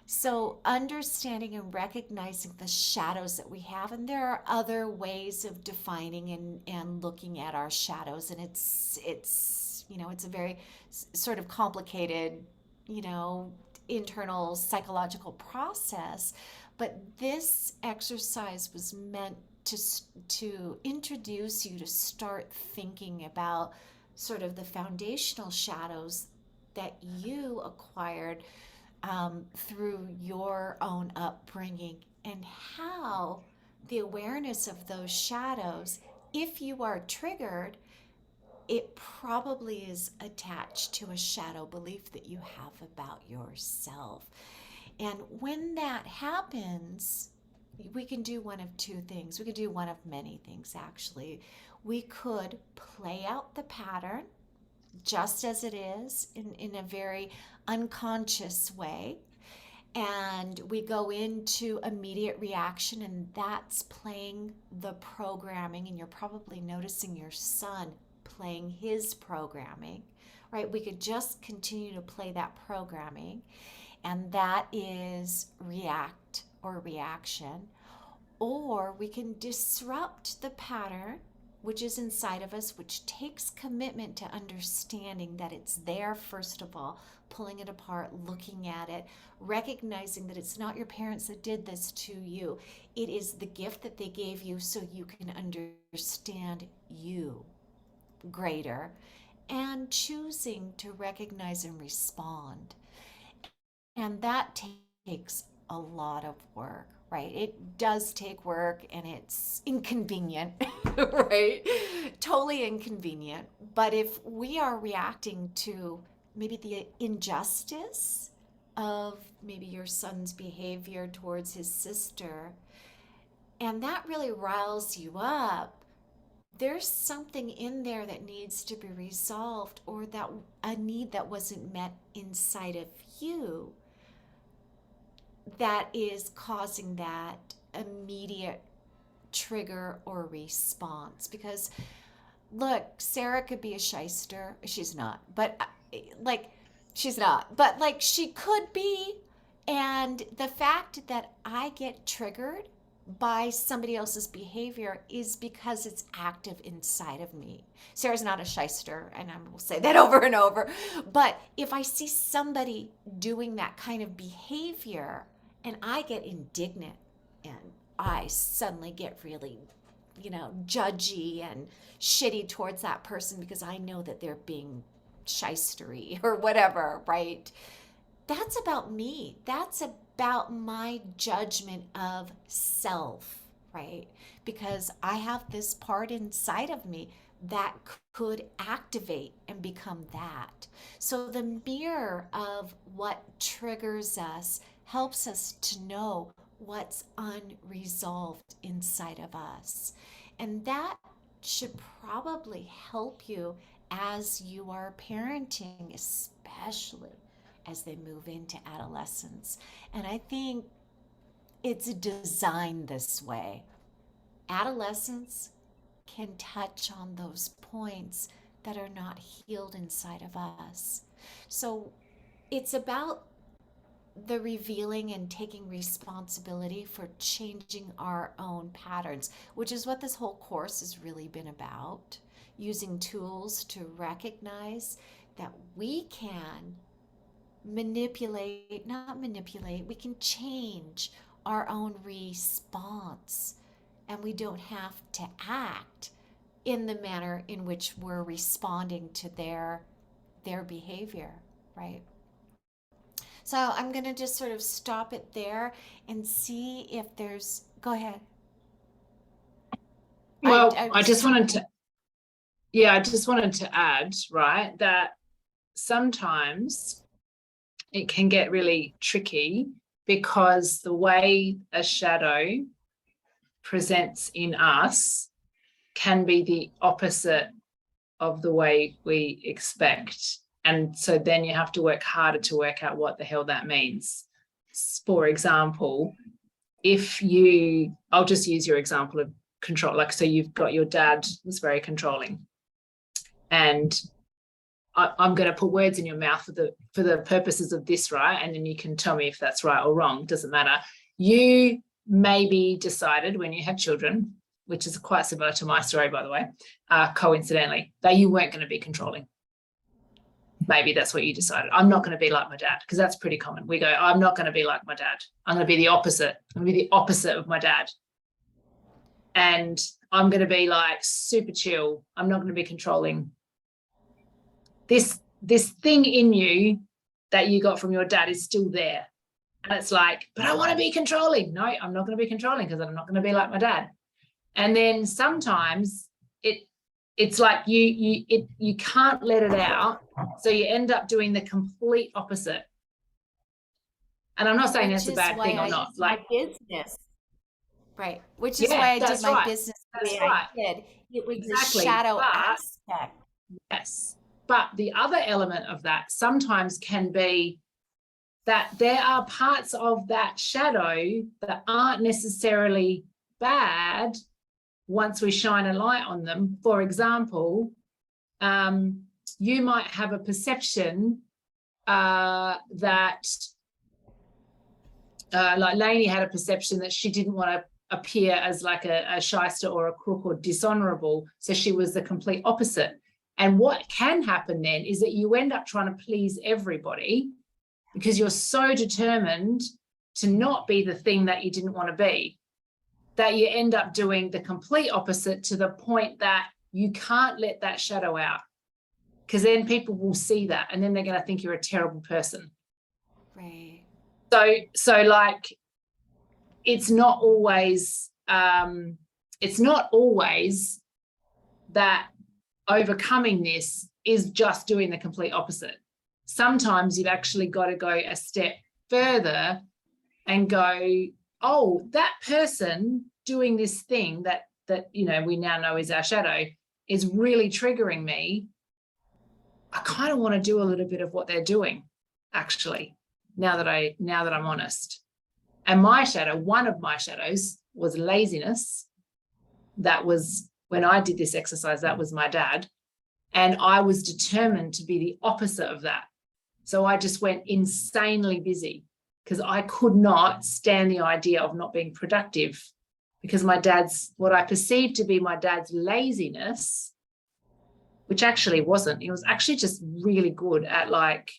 So, understanding and recognizing the shadows that we have, and there are other ways of defining and looking at our shadows, and it's a very sort of complicated, you know, internal psychological process. But this exercise was meant to introduce you to start thinking about sort of the foundational shadows that you acquired through your own upbringing and how the awareness of those shadows, if you are triggered, it probably is attached to a shadow belief that you have about yourself. And when that happens, we can do one of two things. We could do one of many things, actually. We could play out the pattern just as it is in a very unconscious way. And we go into immediate reaction, and that's playing the programming. And you're probably noticing your son playing his programming, right? We could just continue to play that programming, and that is react or reaction. Or we can disrupt the pattern which is inside of us, which takes commitment to understanding that it's there, first of all, pulling it apart, looking at it, recognizing that it's not your parents that did this to you. It is the gift that they gave you so you can understand you greater, and choosing to recognize and respond. And that takes a lot of work, right? It does take work and it's inconvenient, right? Totally inconvenient. But if we are reacting to maybe the injustice of maybe your son's behavior towards his sister, and that really riles you up, there's something in there that needs to be resolved, or that a need that wasn't met inside of you that is causing that immediate trigger or response. Because look, Sarah could be a shyster. She's not, but like, she's not, but like, she could be. And the fact that I get triggered by somebody else's behavior is because it's active inside of me. Sarah's not a shyster, and I will say that over and over. But if I see somebody doing that kind of behavior and I get indignant and I suddenly get really, judgy and shitty towards that person because I know that they're being shystery or whatever, right? That's about me. That's about my judgment of self, right? Because I have this part inside of me that could activate and become that. So the mirror of what triggers us helps us to know what's unresolved inside of us. And that should probably help you as you are parenting, especially as they move into adolescence. And I think it's designed this way. Adolescence can touch on those points that are not healed inside of us. So it's about the revealing and taking responsibility for changing our own patterns, which is what this whole course has really been about. Using tools to recognize that we can we can change our own response, and we don't have to act in the manner in which we're responding to their behavior, right? So I'm going to just sort of stop it there and see if there's, go ahead. Well, I just wanted to add, right, that sometimes it can get really tricky because the way a shadow presents in us can be the opposite of the way we expect. And so then you have to work harder to work out what the hell that means. For example, I'll just use your example of control. Like, so you've got your dad was very controlling, and I'm going to put words in your mouth for the purposes of this, right? And then you can tell me if that's right or wrong. Doesn't matter. You maybe decided when you had children, which is quite similar to my story, by the way, coincidentally, that you weren't going to be controlling. Maybe that's what you decided. I'm not going to be like my dad, because that's pretty common. We go, I'm not going to be like my dad. I'm going to be the opposite. I'm going to be the opposite of my dad. And I'm going to be like super chill. I'm not going to be controlling. This thing in you that you got from your dad is still there. And it's like, but I want to be controlling. No, I'm not going to be controlling because I'm not going to be like my dad. And then sometimes it's like you can't let it out. So you end up doing the complete opposite. And I'm not saying that's a bad thing or not. Like business. Right. Which is why I did my business the way I did. It was the shadow aspect. Yes. But the other element of that sometimes can be that there are parts of that shadow that aren't necessarily bad once we shine a light on them. For example, you might have a perception that like Lainey had a perception that she didn't want to appear as like a shyster or a crook or dishonorable. So she was the complete opposite. And what can happen then is that you end up trying to please everybody because you're so determined to not be the thing that you didn't want to be, that you end up doing the complete opposite to the point that you can't let that shadow out, because then people will see that and then they're going to think you're a terrible person. Right. So like, it's not always that overcoming this is just doing the complete opposite. Sometimes you've actually got to go a step further and go, oh, that person doing this thing that you know we now know is our shadow is really triggering me. I kind of want to do a little bit of what they're doing, actually, now that I'm honest. And my shadow, one of my shadows, was laziness. That was when I did this exercise, that was my dad. And I was determined to be the opposite of that. So I just went insanely busy because I could not stand the idea of not being productive, because what I perceived to be my dad's laziness, which actually wasn't. He was actually just really good at like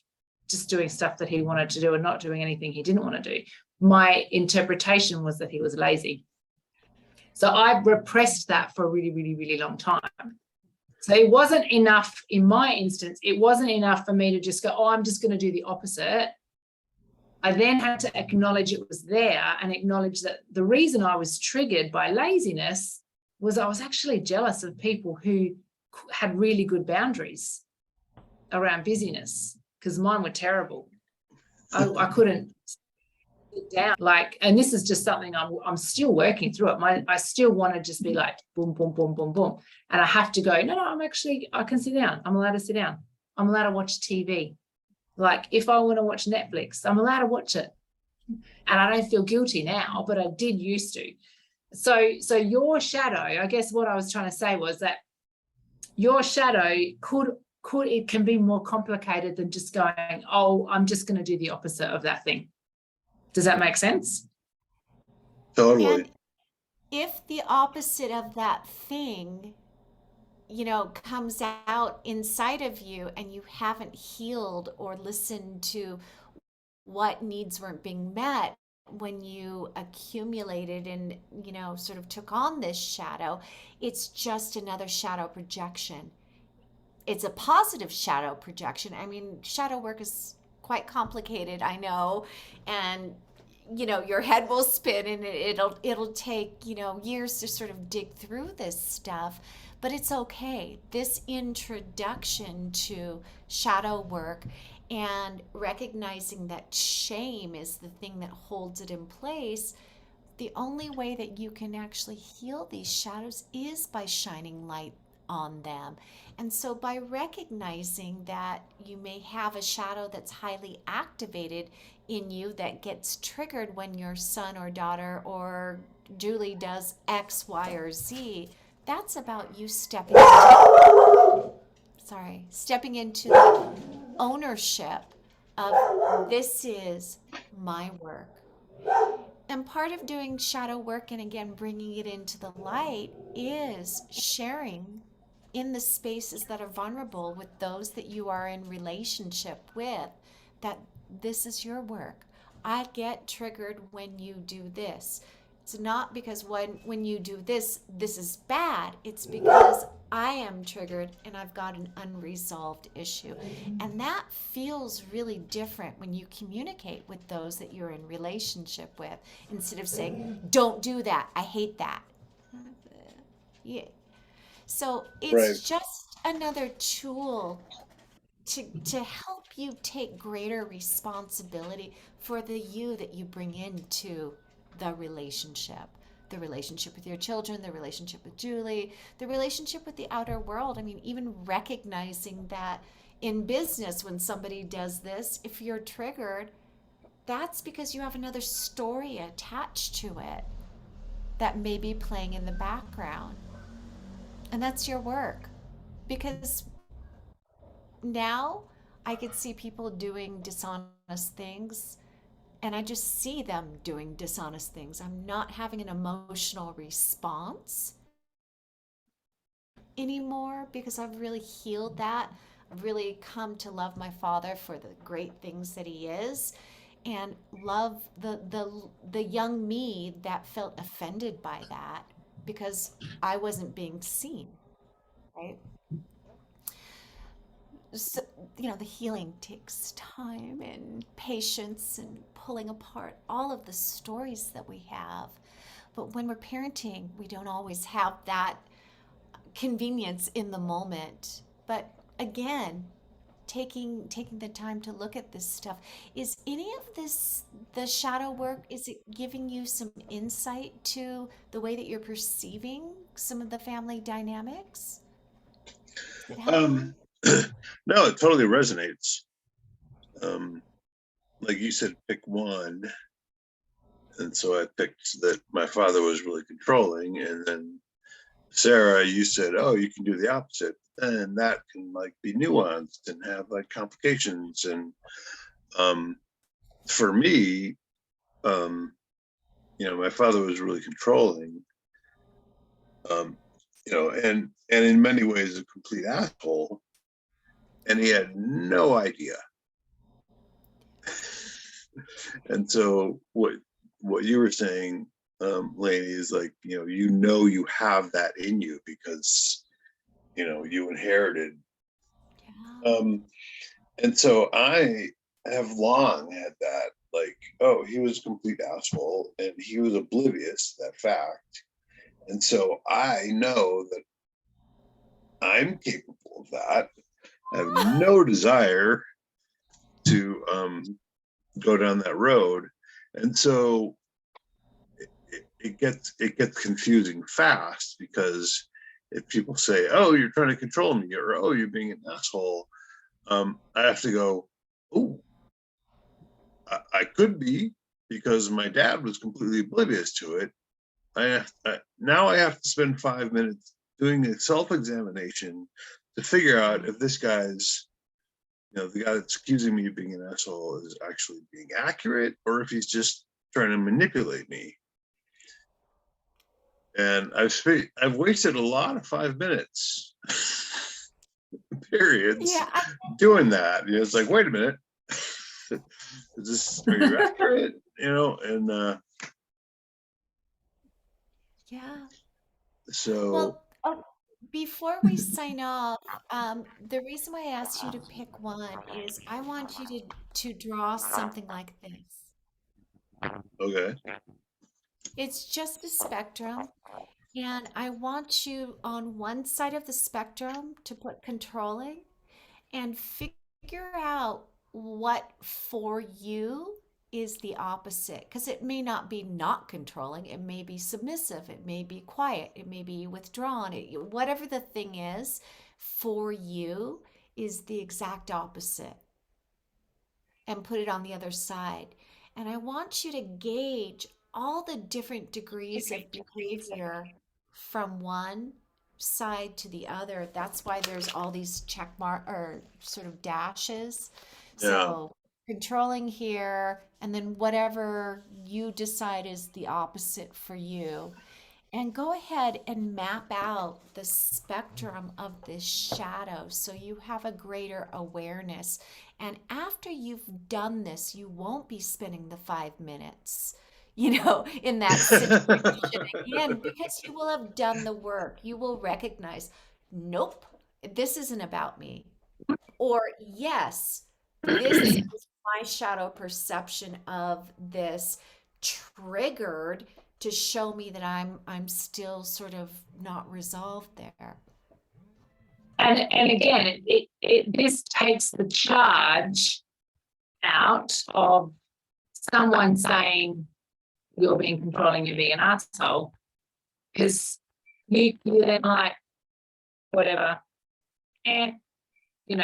just doing stuff that he wanted to do and not doing anything he didn't want to do. My interpretation was that he was lazy. So I repressed that for a really, really, really long time. So it wasn't enough, in my instance, it wasn't enough for me to just go, oh, I'm just going to do the opposite. I then had to acknowledge it was there and acknowledge that the reason I was triggered by laziness was I was actually jealous of people who had really good boundaries around busyness, because mine were terrible. I couldn't sit down, like, and this is just something I'm still working through it. I still want to just be like boom, boom, boom, boom, boom. And I have to go, no, I can sit down. I'm allowed to sit down. I'm allowed to watch TV. Like if I want to watch Netflix, I'm allowed to watch it. And I don't feel guilty now, but I did used to. So your shadow, I guess what I was trying to say was that your shadow it can be more complicated than just going, oh, I'm just going to do the opposite of that thing. Does that make sense? Totally. And if the opposite of that thing, comes out inside of you and you haven't healed or listened to what needs weren't being met when you accumulated and, sort of took on this shadow, it's just another shadow projection. It's a positive shadow projection. I mean, shadow work is quite complicated, I know, and your head will spin and it'll take years to sort of dig through this stuff, but it's okay. This introduction to shadow work and recognizing that shame is the thing that holds it in place, the only way that you can actually heal these shadows is by shining light on them. And so by recognizing that you may have a shadow that's highly activated in you that gets triggered when your son or daughter or Julie does X, Y, or Z, that's about you stepping into the ownership of this is my work. And part of doing shadow work and again bringing it into the light is sharing in the spaces that are vulnerable with those that you are in relationship with, that this is your work. I get triggered when you do this. It's not because when you do this is bad. It's because I am triggered and I've got an unresolved issue. And that feels really different when you communicate with those that you're in relationship with, instead of saying, don't do that, I hate that. Yeah. So it's Right. just another tool to help you take greater responsibility for the you that you bring into the relationship with your children, the relationship with Julie, the relationship with the outer world. I mean, even recognizing that in business, when somebody does this, if you're triggered, that's because you have another story attached to it that may be playing in the background. And that's your work. Because now I could see people doing dishonest things and I just see them doing dishonest things. I'm not having an emotional response anymore because I've really healed that. I've really come to love my father for the great things that he is and love the young me that felt offended by that because I wasn't being seen, right? So, the healing takes time and patience and pulling apart all of the stories that we have. But when we're parenting, we don't always have that convenience in the moment. But again, taking the time to look at this stuff, is any of this, the shadow work, is it giving you some insight to the way that you're perceiving some of the family dynamics? Does it help you? No, it totally resonates. Like you said, pick one. And so I picked that my father was really controlling. And then Sarah, you said, oh, you can do the opposite. And that can like be nuanced and have like complications. And for me, my father was really controlling. And in many ways a complete asshole. And he had no idea. And so what you were saying, Lainey, is like, you have that in you because, you inherited. Yeah. And so I have long had that, like, oh, he was a complete asshole and he was oblivious to that fact. And so I know that I'm capable of that. I have no desire to go down that road. And so it gets confusing fast, because if people say, oh, you're trying to control me, or oh, you're being an asshole, I have to go, oh, I could be, because my dad was completely oblivious to it. Now I have to spend 5 minutes doing a self-examination to figure out if this guy's, the guy that's accusing me of being an asshole is actually being accurate, or if he's just trying to manipulate me. And I've wasted a lot of 5 minutes periods Yeah, doing that. It's like, wait a minute, are you accurate? And yeah. so Well, before we sign off, the reason why I asked you to pick one is I want you to draw something like this. okay, It's just a spectrum, and I want you on one side of the spectrum to put controlling and figure out what for you is the opposite. Because it may not be not controlling, it may be submissive, it may be quiet, it may be withdrawn. Whatever the thing is for you is the exact opposite, and put it on the other side. And I want you to gauge all the different degrees of behavior from one side to the other. That's why there's all these check mark or sort of dashes. yeah, So controlling here, and then whatever you decide is the opposite for you. And go ahead and map out the spectrum of this shadow so you have a greater awareness. And after you've done this, you won't be spending the 5 minutes, in that situation again, because you will have done the work. You will recognize, nope, this isn't about me. Or, yes, this is my shadow perception of this triggered to show me that I'm still sort of not resolved there. And again, this takes the charge out of someone saying you're being controlling, you're being an asshole, because you then like whatever, and am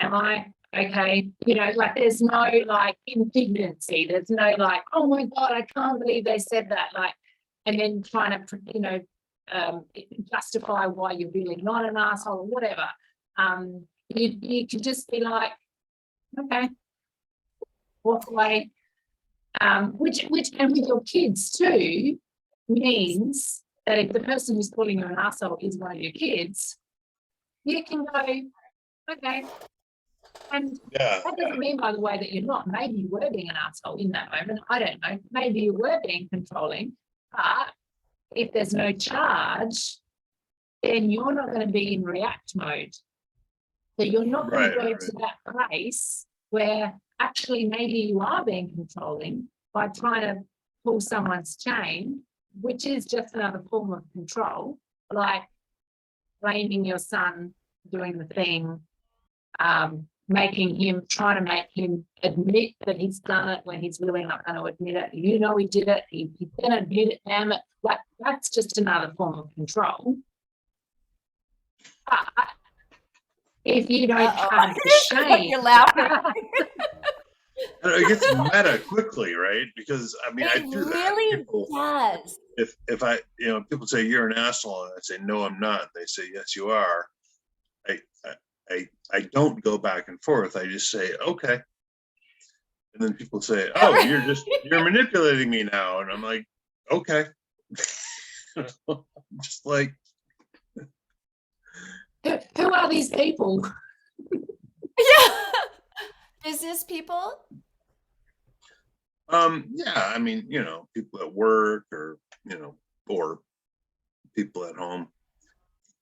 I okay? Like there's no like indignancy. There's no like, oh my God, I can't believe they said that. Like, and then trying to, justify why you're really not an asshole or whatever. You can just be like, okay, walk away. Which and with your kids too means that if the person who's calling you an asshole is one of your kids, you can go, okay. And yeah, that doesn't mean, by the way, that you're not. Maybe you were being an asshole in that moment. I don't know. Maybe you were being controlling. But if there's no charge, then you're not going to be in react mode. So you're not going to go right. to that place where actually maybe you are being controlling by trying to pull someone's chain, which is just another form of control, like blaming your son, doing the thing, trying to make him admit that he's done it when he's really not going to admit it. He did it. He's going to admit it, damn it. Like, that's just another form of control. If you don't have the shame. You're laughing. It gets meta quickly, right? Because I mean, I It do that. really People, does. if I, people say you're an asshole, and I say no, I'm not. They say yes, you are. I don't go back and forth. I just say okay, and then people say, oh, you're manipulating me now, and I'm like, okay. Just like, Who are these people? Yeah. Business people? yeah, I mean, people at work, or or people at home.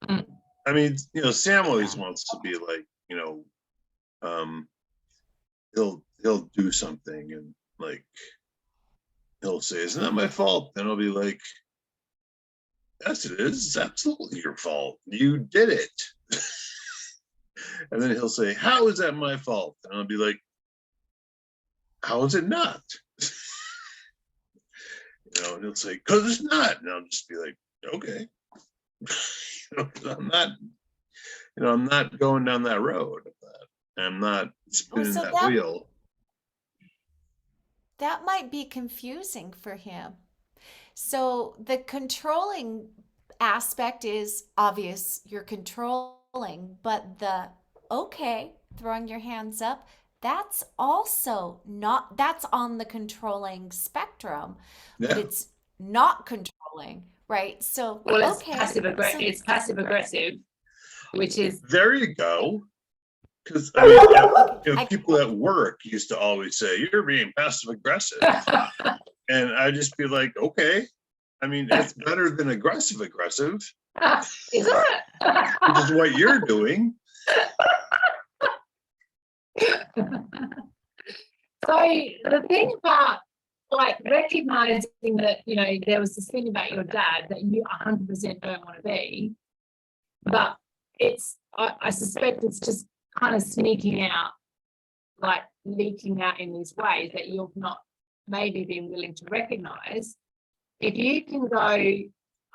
Mm. I mean, Sam always wants to be like, he'll do something, and like he'll say, "It's not my fault," and I'll be like, Yes, it is. It's absolutely your fault. You did it. And then he'll say, how is that my fault? And I'll be like, how is it not? And he'll say, because it's not. And I'll just be like, okay. I'm not going down that road. I'm not spinning so that that wheel. that might be confusing for him. So the controlling aspect is obvious, you're controlling, but the okay, throwing your hands up, that's also not, that's on the controlling spectrum, but Yeah. it's not controlling, right? So, Well, it's okay, passive aggressive. so It's passive aggressive, which is There you go. Because I mean, okay, I people at work used to always say, you're being passive aggressive. And I just be like, okay. I mean, it's better than aggressive, is it? which is what you're doing. So the thing about like recognizing that, there was this thing about your dad that you 100% don't want to be, but I suspect it's just kind of sneaking out, like leaking out in these ways that you've not maybe been willing to recognize. If you can go,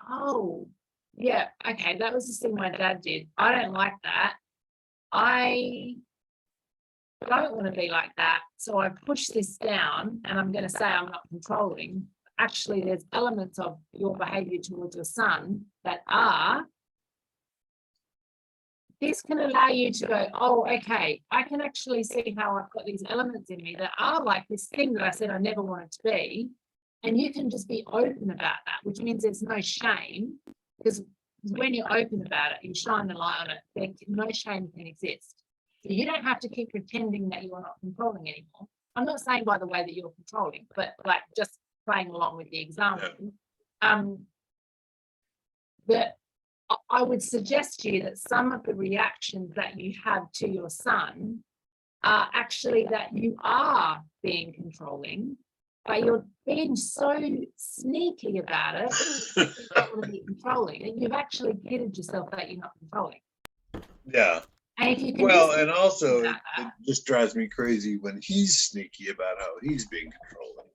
oh, yeah, okay, that was the thing my dad did. I don't like that. I don't want to be like that. So I push this down and I'm going to say I'm not controlling. Actually, there's elements of your behavior towards your son that are. This can allow you to go, oh, okay, I can actually see how I've got these elements in me that are like this thing that I said I never wanted to be. And you can just be open about that, which means there's no shame, because when you're open about it, you shine the light on it, no shame can exist. So you don't have to keep pretending that you're not controlling anymore. I'm not saying by the way that you're controlling, but like just playing along with the example. That I would suggest to you that some of the reactions that you have to your son are actually that you are being controlling, but you're being so sneaky about it, you don't want to be controlling, and you've actually kidded yourself that you're not controlling. Yeah. And if you can and also it just drives me crazy when he's sneaky about how he's being controlling.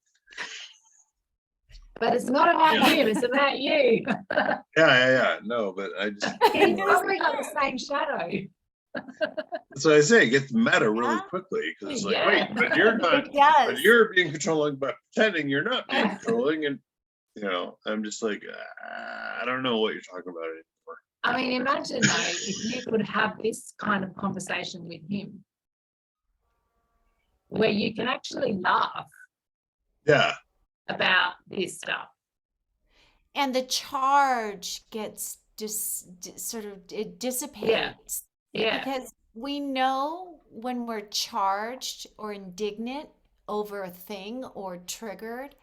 But it's not about him, it's about you. Yeah. No, but I just He's probably got the same shadow. that's what I say. It gets meta really quickly because it's like, wait, but you're not. it does. But you're being controlling by pretending you're not being controlling, and I'm just like, I don't know what you're talking about anymore. I mean, imagine though, if you could have this kind of conversation with him, where you can actually laugh. Yeah. About this stuff. And the charge gets it dissipates. Yeah. Because we know when we're charged or indignant over a thing or triggered,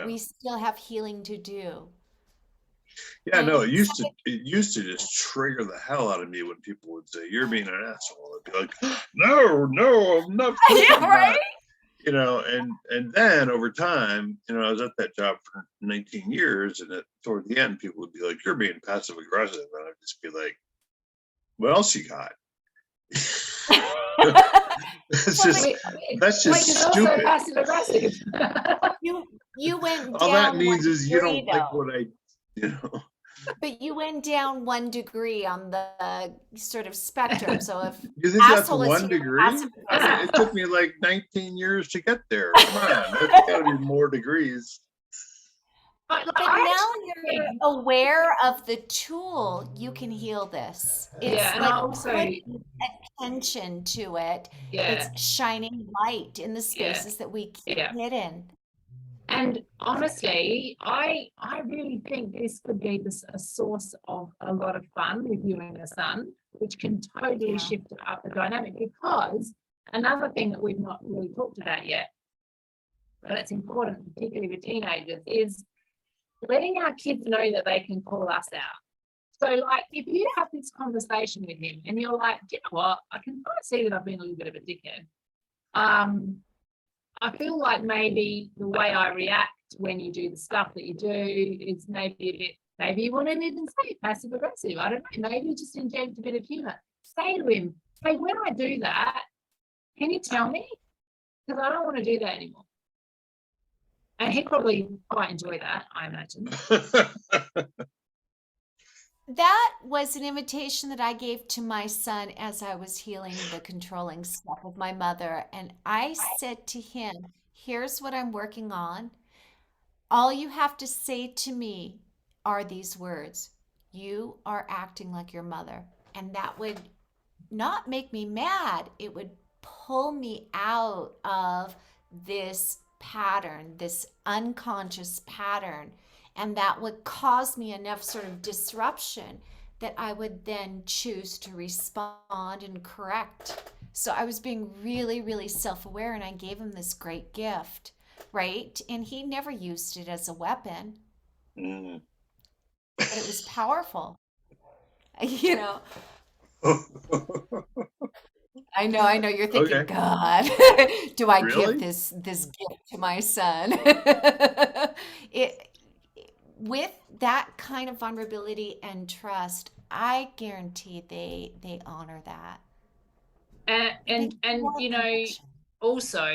we still have healing to do. Yeah, no, it used to just trigger the hell out of me when people would say, you're being an asshole. I'd be like, no, I'm not. Yeah, right? And then over time, I was at that job for 19 years, and toward the end, people would be like, you're being passive aggressive. And I'd just be like, what else you got? That's just stupid. Passive aggressive. You went down. All that means is you don't like what I. But you went down 1 degree on the sort of spectrum. So if you think that's 1 degree, it took me like 19 years to get there. Come on, there's got to be more degrees. But now you're aware of the tool. You can heal this. It's and like also putting attention to it. It's shining light in the spaces that we keep hidden. And honestly, I really think this could be a source of a lot of fun with you and your son, which can totally shift up the dynamic. Because another thing that we've not really talked about yet, but it's important, particularly with teenagers, is letting our kids know that they can call us out. So like if you have this conversation with him and you're like, do you know what, I can kind of see that I've been a little bit of a dickhead. I feel like maybe the way I react when you do the stuff that you do is maybe a bit Maybe you wouldn't even say passive aggressive. I don't know. Maybe you just inject a bit of humor. Say to him, hey, when I do that, can you tell me? Because I don't want to do that anymore. And he'd probably quite enjoy that, I imagine. That was an invitation that I gave to my son as I was healing the controlling stuff of my mother. And I said to him, here's what I'm working on. All you have to say to me are these words: you are acting like your mother. And that would not make me mad, it would pull me out of this pattern, this unconscious pattern. And that would cause me enough sort of disruption that I would then choose to respond and correct. So I was being really, really self aware, and I gave him this great gift, right? And he never used it as a weapon, Mm. but it was powerful. You know, I know you're thinking, Okay. God, do I Really? give this gift to my son? It with that kind of vulnerability and trust, I guarantee they honor that. And Big more you know, connection. also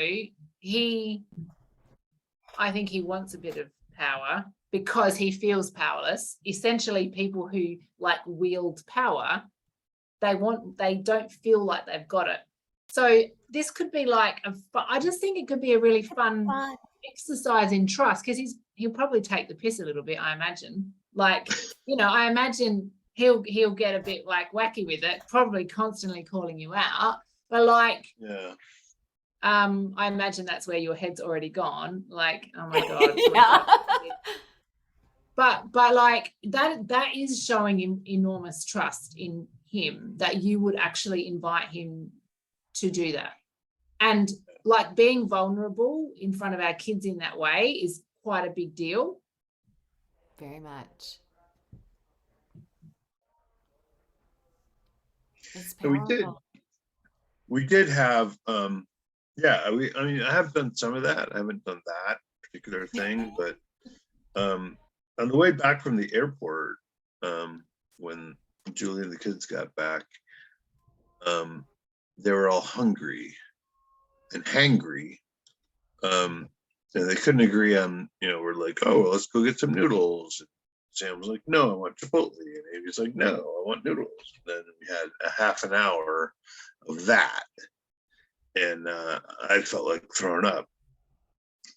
I think he wants a bit of power because he feels powerless. Essentially, people who like wield power, they don't feel like they've got it. So this could be like I just think it could be a really fun Fun. exercise in trust, because he'll probably take the piss a little bit, I imagine. Like, you know, I imagine he'll get a bit like wacky with it, probably constantly calling you out. But like, Yeah. I imagine that's where your head's already gone. Like, oh my God. Oh my Yeah. God. But like that is showing him enormous trust in him, that you would actually invite him to do that. And like being vulnerable in front of our kids in that way is quite a big deal. Very much. It's And powerful. we did have, yeah, I mean, I have done some of that. I haven't done that particular thing, but on the way back from the airport, when Julie and the kids got back, they were all hungry and hangry. And they couldn't agree on, you know, we're like, oh, well, let's go get some noodles. And Sam was like, no, I want Chipotle. And Amy's like, no, I want noodles. And then we had a half an hour of that. And I felt like throwing up.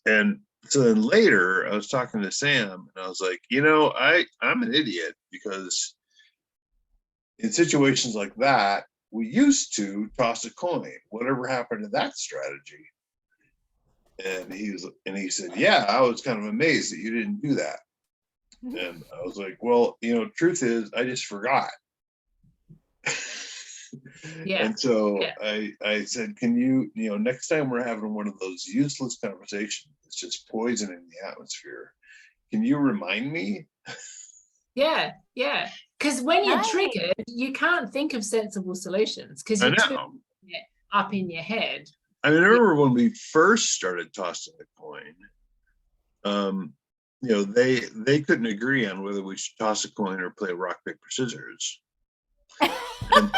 And so then later I was talking to Sam and I was like, you know, I'm an idiot, because in situations like that, we used to toss a coin. Whatever happened to that strategy? And he said, yeah, I was kind of amazed that you didn't do that. And I was like, well, you know, truth is I just forgot. Yeah. And so Yeah. I said, can you know, next time we're having one of those useless conversations, it's just poisoning the atmosphere, can you remind me? Yeah. Yeah. Because when you're Nice. triggered, you can't think of sensible solutions because I you're too know. up in your head. I mean, I remember when we first started tossing the coin, you know, they couldn't agree on whether we should toss a coin or play rock, paper, scissors. And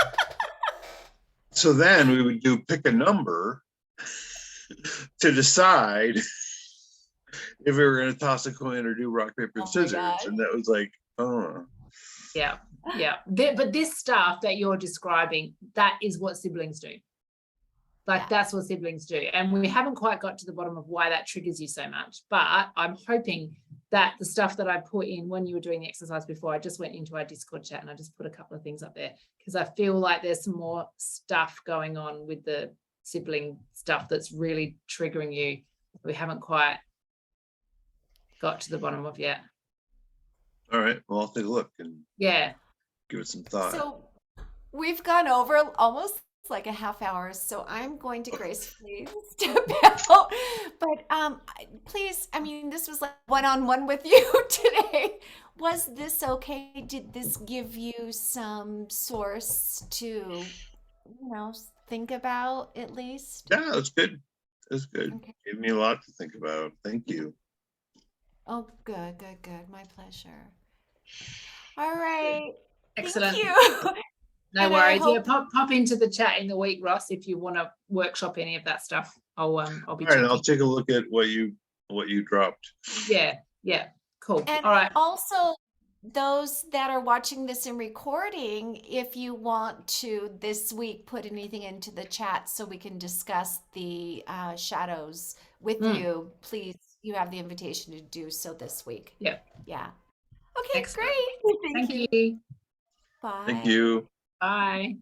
so then we would do pick a number to decide if we were going to toss a coin or do rock, paper, Oh my scissors. gosh. And that was like, oh, Yeah. Yeah. But this stuff that you're describing, that is what siblings do. Like, Yeah. that's what siblings do. And we haven't quite got to the bottom of why that triggers you so much. But I'm hoping that the stuff that I put in when you were doing the exercise before, I just went into our Discord chat and I just put a couple of things up there because I feel like there's some more stuff going on with the sibling stuff that's really triggering you. We haven't quite got to the bottom of yet. all right, well, I'll take a look and Yeah. give it some thought. So we've gone over almost like a half hour, so I'm going to gracefully step out. But please, I mean, this was like one-on-one with you today. Was this okay? Did this give you some source to, think about at least? Yeah, that's good. That's good. Okay. Gave me a lot to think about. Thank you. Oh, good, good, good. My pleasure. All right. Excellent. Thank you. No And I worries. Yeah, hope pop into the chat in the week, Ross, if you want to workshop any of that stuff. I'll be All right, checking. I'll take a look at what you dropped. Yeah, cool. And All right. also, those that are watching this in recording, if you want to this week put anything into the chat so we can discuss the shadows with you, please, you have the invitation to do so this week. Yeah. Yeah. Okay, Excellent. great. Thank Thank you. you. Bye. Thank you. Bye.